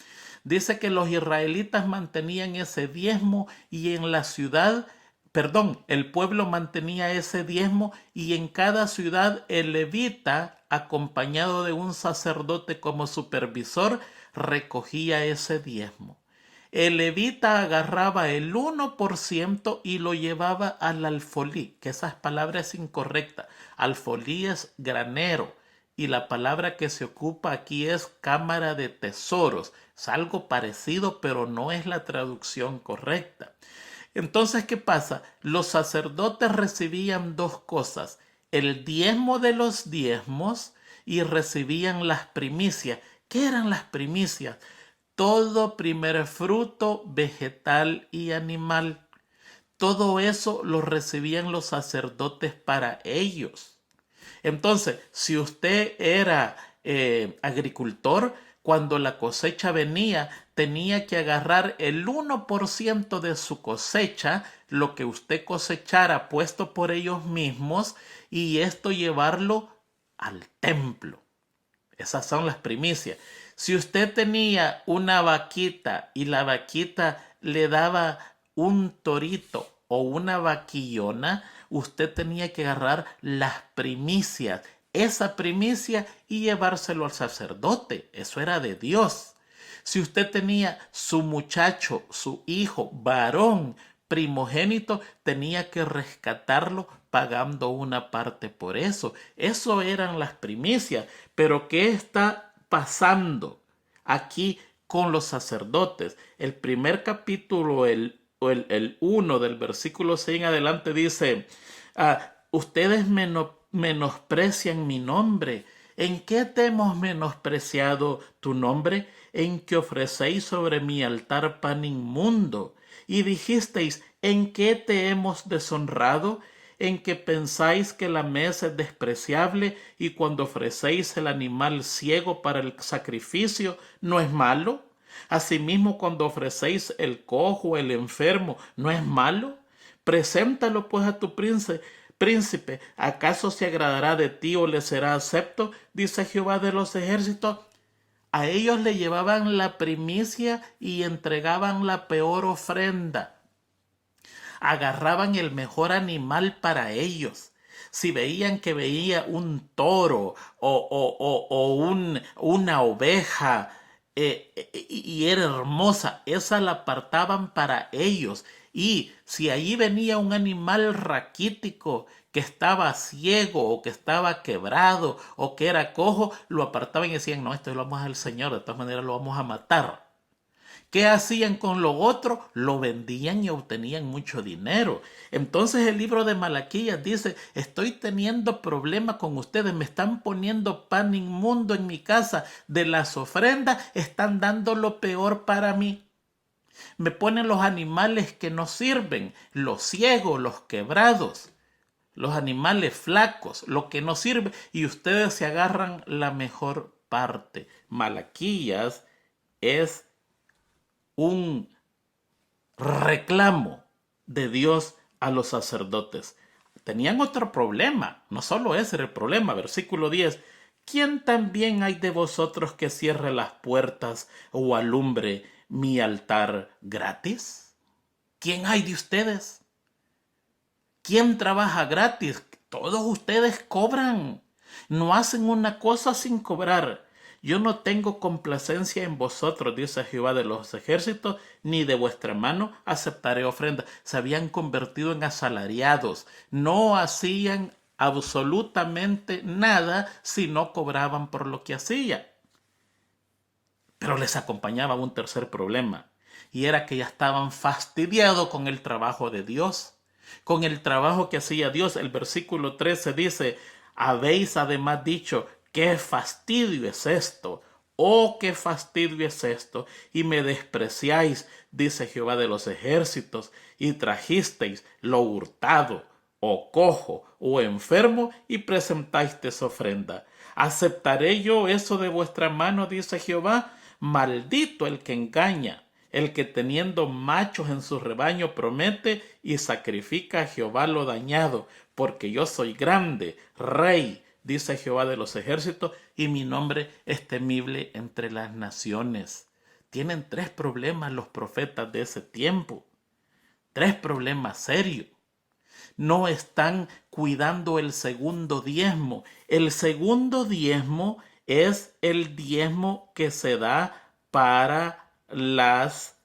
Dice que los israelitas mantenían ese diezmo y en la ciudad, el pueblo mantenía ese diezmo y en cada ciudad el levita, acompañado de un sacerdote como supervisor, recogía ese diezmo. El levita agarraba el 1% y lo llevaba al alfolí, que esa palabra es incorrecta. Alfolí es granero y la palabra que se ocupa aquí es cámara de tesoros. Es algo parecido, pero no es la traducción correcta. Entonces, ¿qué pasa? Los sacerdotes recibían 2 cosas, el diezmo de los diezmos y recibían las primicias. ¿Qué eran las primicias? Todo primer fruto vegetal y animal. Todo eso lo recibían los sacerdotes para ellos. Entonces, si usted era agricultor, cuando la cosecha venía, tenía que agarrar el 1% de su cosecha, lo que usted cosechara puesto por ellos mismos y esto llevarlo al templo. Esas son las primicias. Si usted tenía una vaquita y la vaquita le daba un torito o una vaquillona, usted tenía que agarrar las primicias, esa primicia, y llevárselo al sacerdote. Eso era de Dios. Si usted tenía su muchacho, su hijo, varón, primogénito, tenía que rescatarlo pagando una parte por eso. Eso eran las primicias. Pero ¿qué está pasando aquí con los sacerdotes? El primer capítulo, el 1 del versículo 6 en adelante dice, ustedes menosprecian mi nombre. ¿En qué te hemos menospreciado tu nombre? En que ofrecéis sobre mi altar pan inmundo. Y dijisteis, ¿en qué te hemos deshonrado? En que pensáis que la mesa es despreciable y cuando ofrecéis el animal ciego para el sacrificio, ¿no es malo? Asimismo, cuando ofrecéis el cojo, el enfermo, ¿no es malo? Preséntalo pues a tu príncipe, ¿acaso se agradará de ti o le será acepto? Dice Jehová de los ejércitos. A ellos le llevaban la primicia y entregaban la peor ofrenda. Agarraban el mejor animal para ellos. Si veían que veía un toro o una oveja y era hermosa, esa la apartaban para ellos. Y si allí venía un animal raquítico que estaba ciego o que estaba quebrado o que era cojo, lo apartaban y decían, no, esto lo vamos al Señor, de todas maneras lo vamos a matar. ¿Qué hacían con lo otro? Lo vendían y obtenían mucho dinero. Entonces el libro de Malaquías dice, estoy teniendo problemas con ustedes, me están poniendo pan inmundo en mi casa, de las ofrendas están dando lo peor para mí. Me ponen los animales que no sirven, los ciegos, los quebrados, los animales flacos, lo que no sirve, y ustedes se agarran la mejor parte. Malaquías es un reclamo de Dios a los sacerdotes. Tenían otro problema, no solo ese era el problema. Versículo 10. ¿Quién también hay de vosotros que cierre las puertas o alumbre mi altar gratis? ¿Quién hay de ustedes? ¿Quién trabaja gratis? Todos ustedes cobran. No hacen una cosa sin cobrar. Yo no tengo complacencia en vosotros, dice Jehová de los ejércitos, ni de vuestra mano aceptaré ofrenda. Se habían convertido en asalariados. No hacían absolutamente nada si no cobraban por lo que hacían. Pero les acompañaba un tercer problema, y era que ya estaban fastidiados con el trabajo de Dios, con el trabajo que hacía Dios. El versículo 13 dice, habéis además dicho, qué fastidio es esto, oh qué fastidio es esto, y me despreciáis, dice Jehová de los ejércitos, y trajisteis lo hurtado, o cojo, o enfermo, y presentáis ofrenda. ¿Aceptaré yo eso de vuestra mano? Dice Jehová. Maldito el que engaña, el que teniendo machos en su rebaño promete y sacrifica a Jehová lo dañado, porque yo soy grande, rey, dice Jehová de los ejércitos, y mi nombre es temible entre las naciones. Tienen tres problemas los profetas de ese tiempo, tres problemas serios. No están cuidando el segundo diezmo. El segundo diezmo es el diezmo que se da para las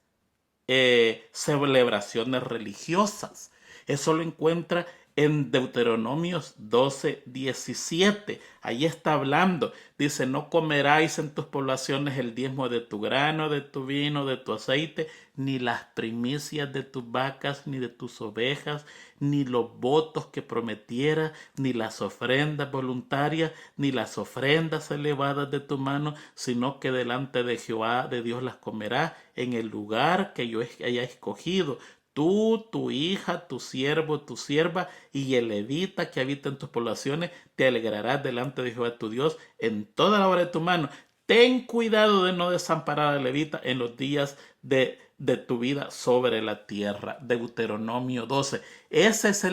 celebraciones religiosas. Eso lo encuentra en Deuteronomios 12:17. Ahí está hablando. Dice, no comeráis en tus poblaciones el diezmo de tu grano, de tu vino, de tu aceite, ni las primicias de tus vacas, ni de tus ovejas, ni los votos que prometieras, ni las ofrendas voluntarias, ni las ofrendas elevadas de tu mano, sino que delante de Jehová de Dios las comerás en el lugar que yo haya escogido. Tú, tu hija, tu siervo, tu sierva y el levita que habita en tus poblaciones, te alegrarás delante de Jehová tu Dios en toda la obra de tu mano. Ten cuidado de no desamparar al levita en los días de de tu vida sobre la tierra. Deuteronomio 12. Ese es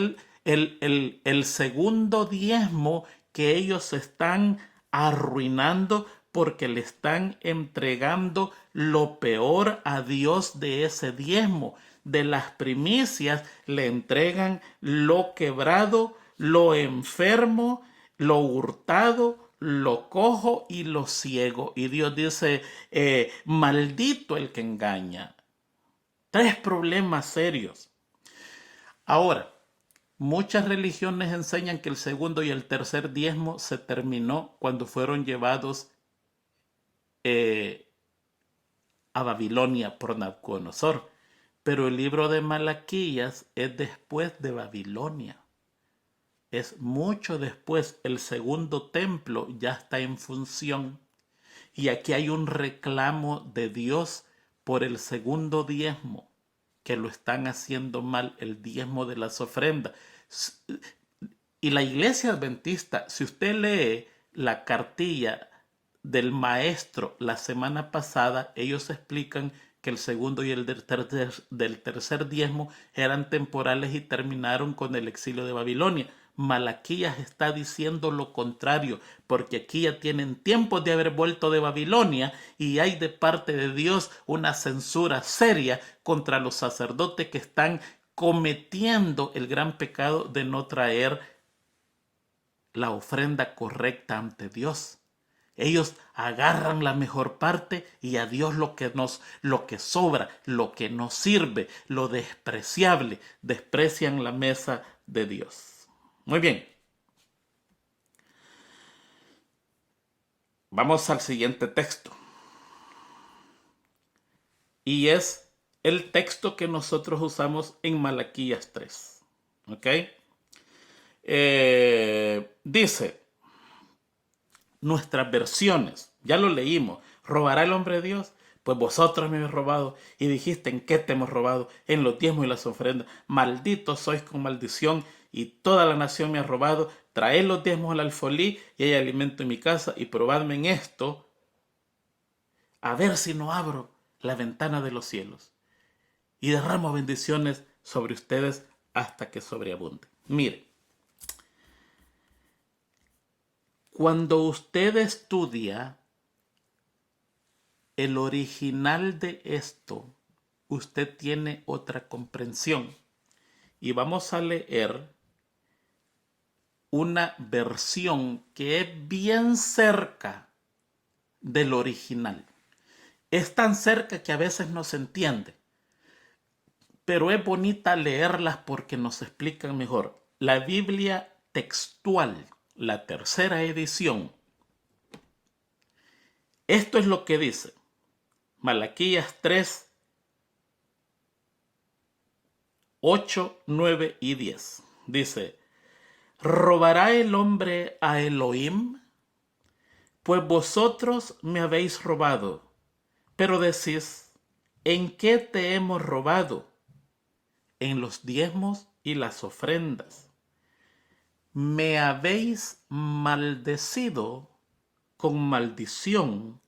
el segundo diezmo que ellos están arruinando porque le están entregando lo peor a Dios de ese diezmo. De las primicias le entregan lo quebrado, lo enfermo, lo hurtado, lo cojo y lo ciego. Y Dios dice, maldito el que engaña. Tres problemas serios. Ahora, muchas religiones enseñan que el segundo y el tercer diezmo se terminó cuando fueron llevados a Babilonia por Nabucodonosor. Pero el libro de Malaquías es después de Babilonia. Es mucho después. El segundo templo ya está en función. Y aquí hay un reclamo de Dios por el segundo diezmo, que lo están haciendo mal, el diezmo de las ofrendas. Y la iglesia adventista, si usted lee la cartilla del maestro la semana pasada, ellos explican que el segundo y el del tercer diezmo eran temporales y terminaron con el exilio de Babilonia. Malaquías está diciendo lo contrario, porque aquí ya tienen tiempo de haber vuelto de Babilonia y hay de parte de Dios una censura seria contra los sacerdotes que están cometiendo el gran pecado de no traer la ofrenda correcta ante Dios. Ellos agarran la mejor parte y a Dios lo que sobra, lo que no sirve, lo despreciable, desprecian la mesa de Dios. Muy bien. Vamos al siguiente texto. Y es el texto que nosotros usamos en Malaquías 3. ¿Ok? Dice, nuestras versiones, ya lo leímos, ¿robará el hombre de Dios? Pues vosotros me habéis robado y dijiste, ¿en qué te hemos robado? En los diezmos y las ofrendas. Malditos sois con maldición y toda la nación me ha robado. Traed los diezmos al alfolí y hay alimento en mi casa y probadme en esto, a ver si no abro la ventana de los cielos y derramo bendiciones sobre ustedes hasta que sobreabunde. Mire, cuando usted estudia el original de esto, usted tiene otra comprensión. Y vamos a leer una versión que es bien cerca del original. Es tan cerca que a veces no se entiende, pero es bonita leerlas porque nos explican mejor. La Biblia textual, la tercera edición, esto es lo que dice. Malaquías 3, 8, 9 y 10. Dice, ¿robará el hombre a Elohim? Pues vosotros me habéis robado. Pero decís, ¿en qué te hemos robado? En los diezmos y las ofrendas. Me habéis maldecido con maldición,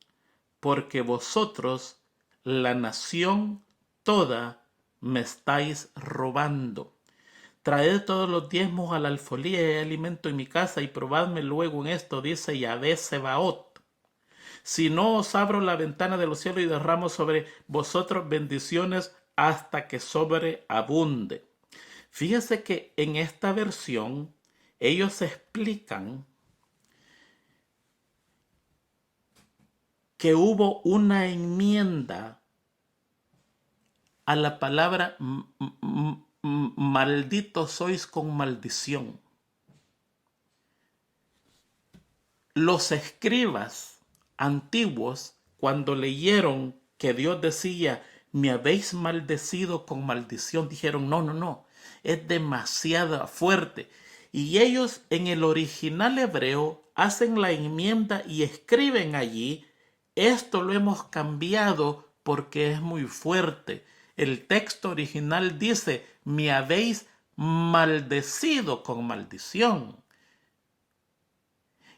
porque vosotros, la nación toda, me estáis robando. Traed todos los diezmos al alfolí y hay alimento en mi casa y probadme luego en esto, dice Yahvé Sebaot. Si no os abro la ventana de los cielos y derramo sobre vosotros bendiciones hasta que sobreabunde. Fíjese que en esta versión ellos explican que hubo una enmienda a la palabra maldito sois con maldición. Los escribas antiguos, cuando leyeron que Dios decía, me habéis maldecido con maldición, dijeron, no, es demasiado fuerte. Y ellos en el original hebreo hacen la enmienda y escriben allí, esto lo hemos cambiado porque es muy fuerte. El texto original dice, me habéis maldecido con maldición.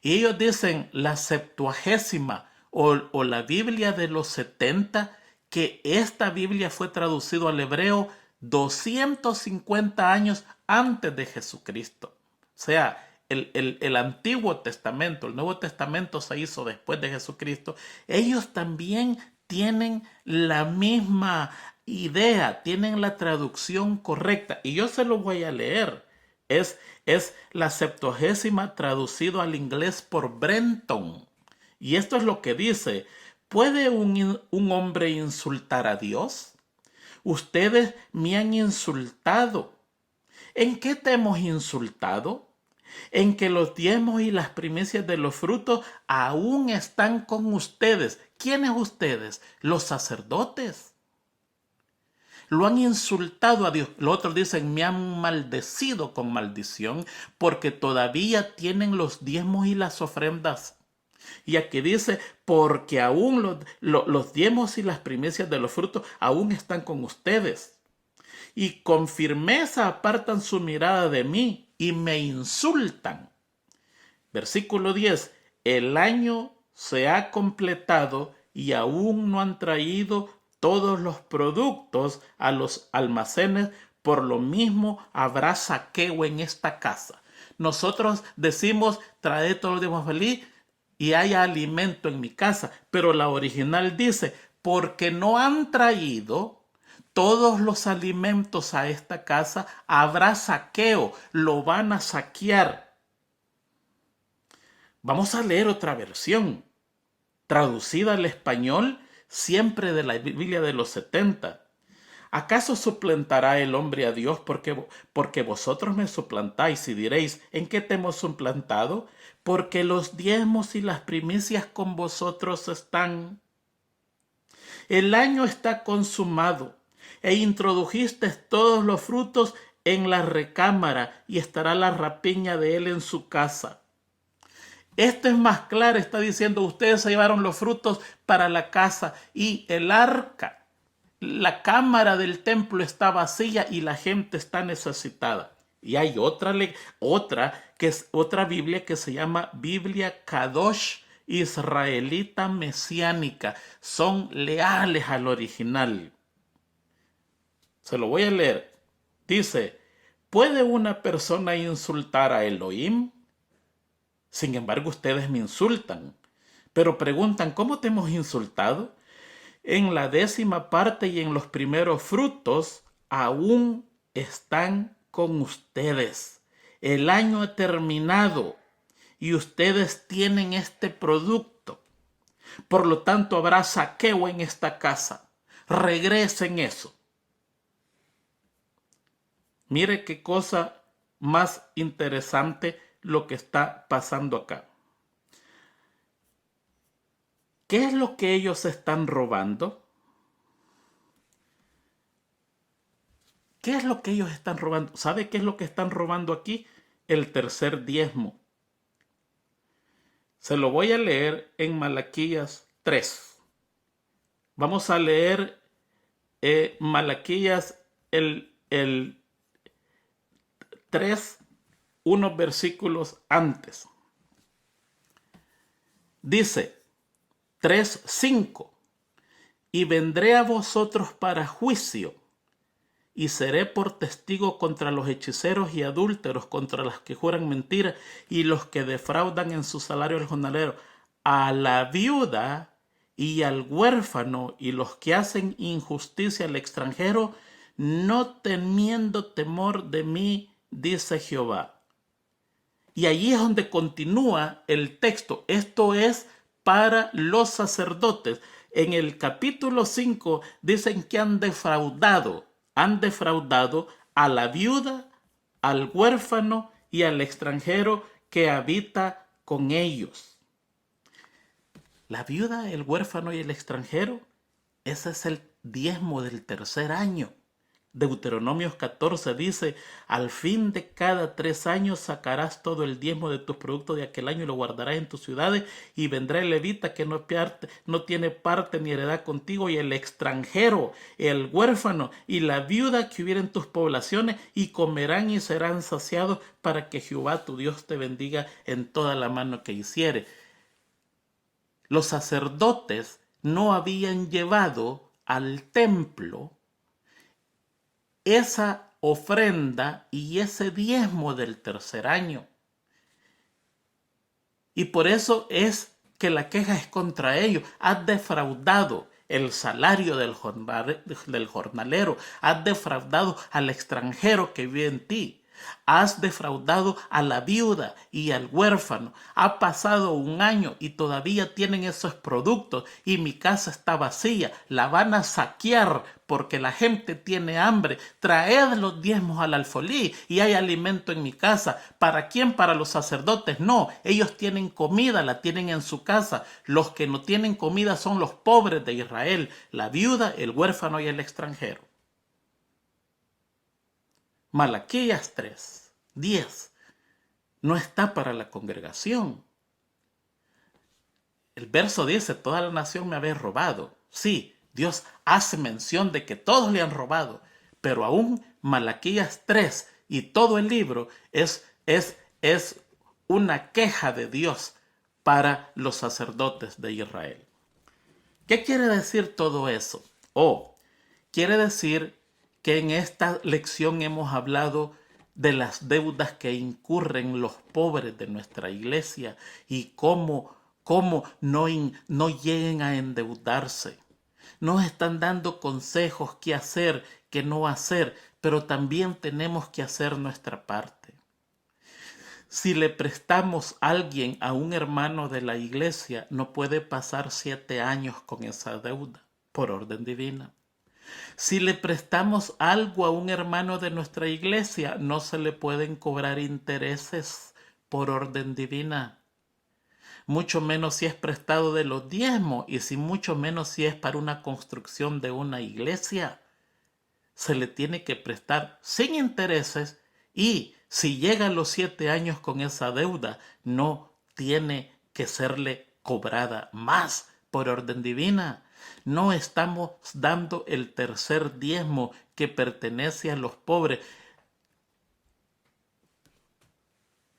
Y ellos dicen la Septuagésima o la Biblia de los 70 que esta Biblia fue traducida al hebreo 250 años antes de Jesucristo. O sea, el Antiguo Testamento, el Nuevo Testamento se hizo después de Jesucristo. Ellos también tienen la misma idea, tienen la traducción correcta. Y yo se lo voy a leer. Es la Septuagésima traducido al inglés por Brenton. Y esto es lo que dice: ¿puede un hombre insultar a Dios? Ustedes me han insultado. ¿En qué te hemos insultado? En que los diezmos y las primicias de los frutos aún están con ustedes. ¿Quiénes ustedes? Los sacerdotes. Lo han insultado a Dios. Los otros dicen, me han maldecido con maldición porque todavía tienen los diezmos y las ofrendas. Y aquí dice, porque aún los diezmos y las primicias de los frutos aún están con ustedes. Y con firmeza apartan su mirada de mí y me insultan. Versículo 10. El año se ha completado y aún no han traído todos los productos a los almacenes, por lo mismo habrá saqueo en esta casa. Nosotros decimos, trae todos los días feliz y haya alimento en mi casa, pero la original dice, porque no han traído todos los alimentos a esta casa, habrá saqueo, lo van a saquear. Vamos a leer otra versión, traducida al español, siempre de la Biblia de los 70. ¿Acaso suplantará el hombre a Dios porque vosotros me suplantáis y diréis, ¿en qué te hemos suplantado? Porque los diezmos y las primicias con vosotros están. El año está consumado e introdujiste todos los frutos en la recámara y estará la rapiña de él en su casa. Esto es más claro, está diciendo, ustedes se llevaron los frutos para la casa y el arca, la cámara del templo está vacía y la gente está necesitada. Y hay otra Biblia que se llama Biblia Kadosh israelita mesiánica. Son leales al original. Se lo voy a leer. Dice, ¿puede una persona insultar a Elohim? Sin embargo, ustedes me insultan. Pero preguntan, ¿cómo te hemos insultado? En la 10ª parte y en los primeros frutos aún están con ustedes. El año ha terminado y ustedes tienen este producto. Por lo tanto, habrá saqueo en esta casa. Regresen eso. Mire qué cosa más interesante lo que está pasando acá. ¿Qué es lo que ellos están robando? ¿Qué es lo que ellos están robando? ¿Sabe qué es lo que están robando aquí? El tercer diezmo. Se lo voy a leer en Malaquías 3. Vamos a leer Malaquías el 3, unos versículos antes. Dice 3:5, y vendré a vosotros para juicio, y seré por testigo contra los hechiceros y adúlteros, contra los que juran mentira y los que defraudan en su salario al jornalero, a la viuda y al huérfano y los que hacen injusticia al extranjero, no teniendo temor de mí, dice Jehová. Y allí es donde continúa el texto. Esto es para los sacerdotes. En el capítulo 5 dicen que han defraudado a la viuda, al huérfano y al extranjero que habita con ellos. La viuda, el huérfano y el extranjero, ese es el diezmo del tercer año. Deuteronomios 14 dice, al fin de cada 3 años sacarás todo el diezmo de tus productos de aquel año y lo guardarás en tus ciudades, y vendrá el levita que no tiene parte ni heredad contigo, y el extranjero, el huérfano y la viuda que hubiera en tus poblaciones, y comerán y serán saciados, para que Jehová tu Dios te bendiga en toda la mano que hiciere. Los sacerdotes no habían llevado al templo esa ofrenda y ese diezmo del tercer año. Y por eso es que la queja es contra ellos. Has defraudado el salario del jornalero, has defraudado al extranjero que vive en ti, has defraudado a la viuda y al huérfano. Ha pasado un año y todavía tienen esos productos y mi casa está vacía. La van a saquear porque la gente tiene hambre. Traed los diezmos al alfolí y hay alimento en mi casa. ¿Para quién? Para los sacerdotes. No, ellos tienen comida, la tienen en su casa. Los que no tienen comida son los pobres de Israel, la viuda, el huérfano y el extranjero. Malaquías 3:10 no está para la congregación. El verso dice, toda la nación me habéis robado. Sí, Dios hace mención de que todos le han robado, pero aún Malaquías 3 y todo el libro es una queja de Dios para los sacerdotes de Israel. ¿Qué quiere decir todo eso? Quiere decir que en esta lección hemos hablado de las deudas que incurren los pobres de nuestra iglesia y cómo no lleguen a endeudarse. Nos están dando consejos qué hacer, qué no hacer, pero también tenemos que hacer nuestra parte. Si le prestamos a alguien, a un hermano de la iglesia, no puede pasar 7 años con esa deuda por orden divina. Si le prestamos algo a un hermano de nuestra iglesia, no se le pueden cobrar intereses por orden divina. Mucho menos si es prestado de los diezmos y mucho menos si es para una construcción de una iglesia. Se le tiene que prestar sin intereses y si llega a los 7 años con esa deuda, no tiene que serle cobrada más por orden divina. No estamos dando el tercer diezmo que pertenece a los pobres,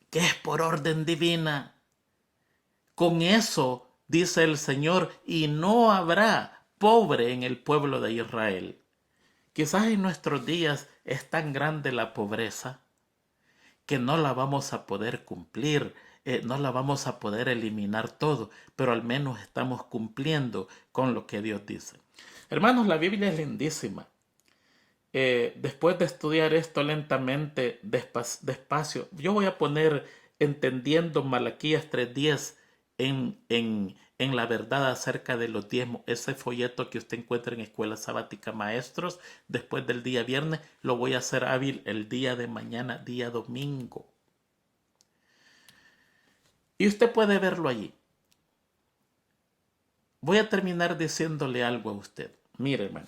que es por orden divina. Con eso, dice el Señor, y no habrá pobre en el pueblo de Israel. Quizás en nuestros días es tan grande la pobreza que no la vamos a poder cumplir, no la vamos a poder eliminar todo, pero al menos estamos cumpliendo con lo que Dios dice. Hermanos, la Biblia es lindísima. Después de estudiar esto lentamente, despacio, yo voy a poner entendiendo Malaquías 3:10 en la verdad acerca de los diezmos. Ese folleto que usted encuentra en Escuela Sabática Maestros, después del día viernes, lo voy a hacer hábil el día de mañana, día domingo. Y usted puede verlo allí. Voy a terminar diciéndole algo a usted. Mire, hermano.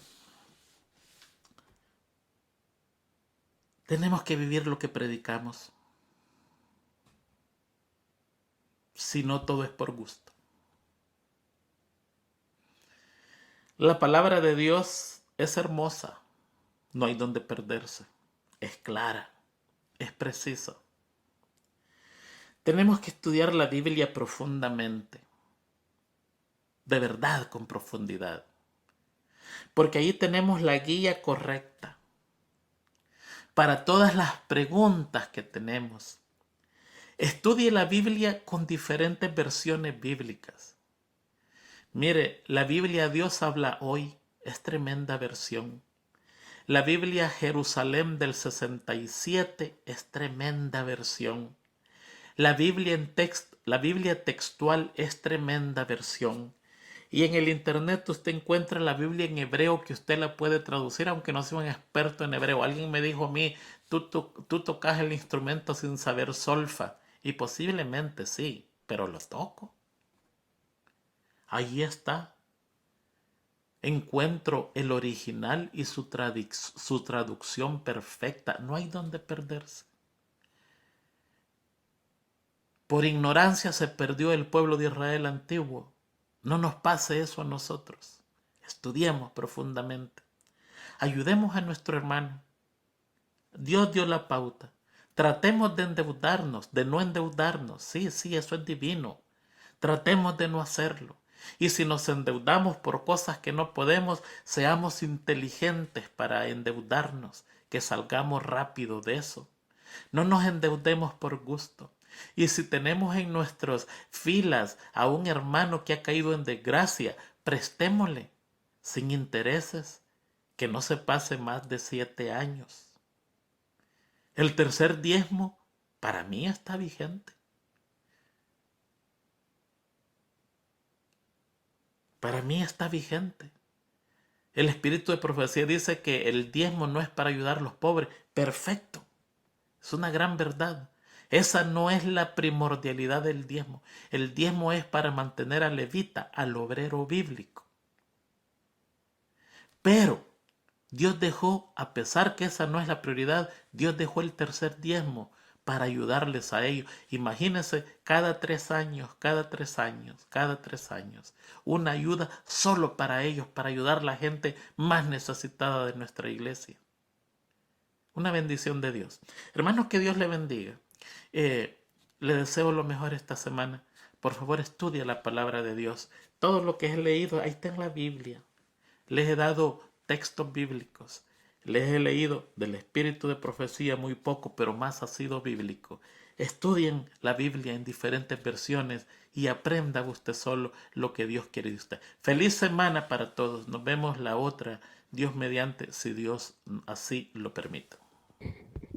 Tenemos que vivir lo que predicamos. Si no, todo es por gusto. La palabra de Dios es hermosa. No hay donde perderse. Es clara. Es precisa. Tenemos que estudiar la Biblia profundamente. De verdad, con profundidad. Porque ahí tenemos la guía correcta para todas las preguntas que tenemos. Estudie la Biblia con diferentes versiones bíblicas. Mire, la Biblia Dios habla hoy es tremenda versión. La Biblia Jerusalén del 67 es tremenda versión. La Biblia textual es tremenda versión. Y en el internet usted encuentra la Biblia en hebreo que usted la puede traducir, aunque no sea un experto en hebreo. Alguien me dijo a mí, tú tocas el instrumento sin saber solfa. Y posiblemente sí, pero lo toco. Ahí está. Encuentro el original y su traducción perfecta. No hay donde perderse. Por ignorancia se perdió el pueblo de Israel antiguo. No nos pase eso a nosotros. Estudiemos profundamente. Ayudemos a nuestro hermano. Dios dio la pauta. Tratemos de endeudarnos, de no endeudarnos. Sí, eso es divino. Tratemos de no hacerlo. Y si nos endeudamos por cosas que no podemos, seamos inteligentes para endeudarnos, que salgamos rápido de eso. No nos endeudemos por gusto. Y si tenemos en nuestras filas a un hermano que ha caído en desgracia, prestémosle sin intereses, que no se pase más de 7 años. El tercer diezmo para mí está vigente. Para mí está vigente. El espíritu de profecía dice que el diezmo no es para ayudar a los pobres. Perfecto. Es una gran verdad. Esa no es la primordialidad del diezmo. El diezmo es para mantener al levita, al obrero bíblico. Pero Dios dejó, a pesar que esa no es la prioridad, Dios dejó el tercer diezmo para ayudarles a ellos. Imagínense, cada 3 años, una ayuda solo para ellos, para ayudar a la gente más necesitada de nuestra iglesia. Una bendición de Dios. Hermanos, que Dios le bendiga. Le deseo lo mejor esta semana. Por favor, estudie la palabra de Dios. Todo lo que he leído, ahí está en la Biblia. Les he dado textos bíblicos. Les he leído del espíritu de profecía muy poco, pero más ha sido bíblico. Estudien la Biblia en diferentes versiones y aprenda usted solo lo que Dios quiere de usted. Feliz semana para todos. Nos vemos la otra, Dios mediante, si Dios así lo permite.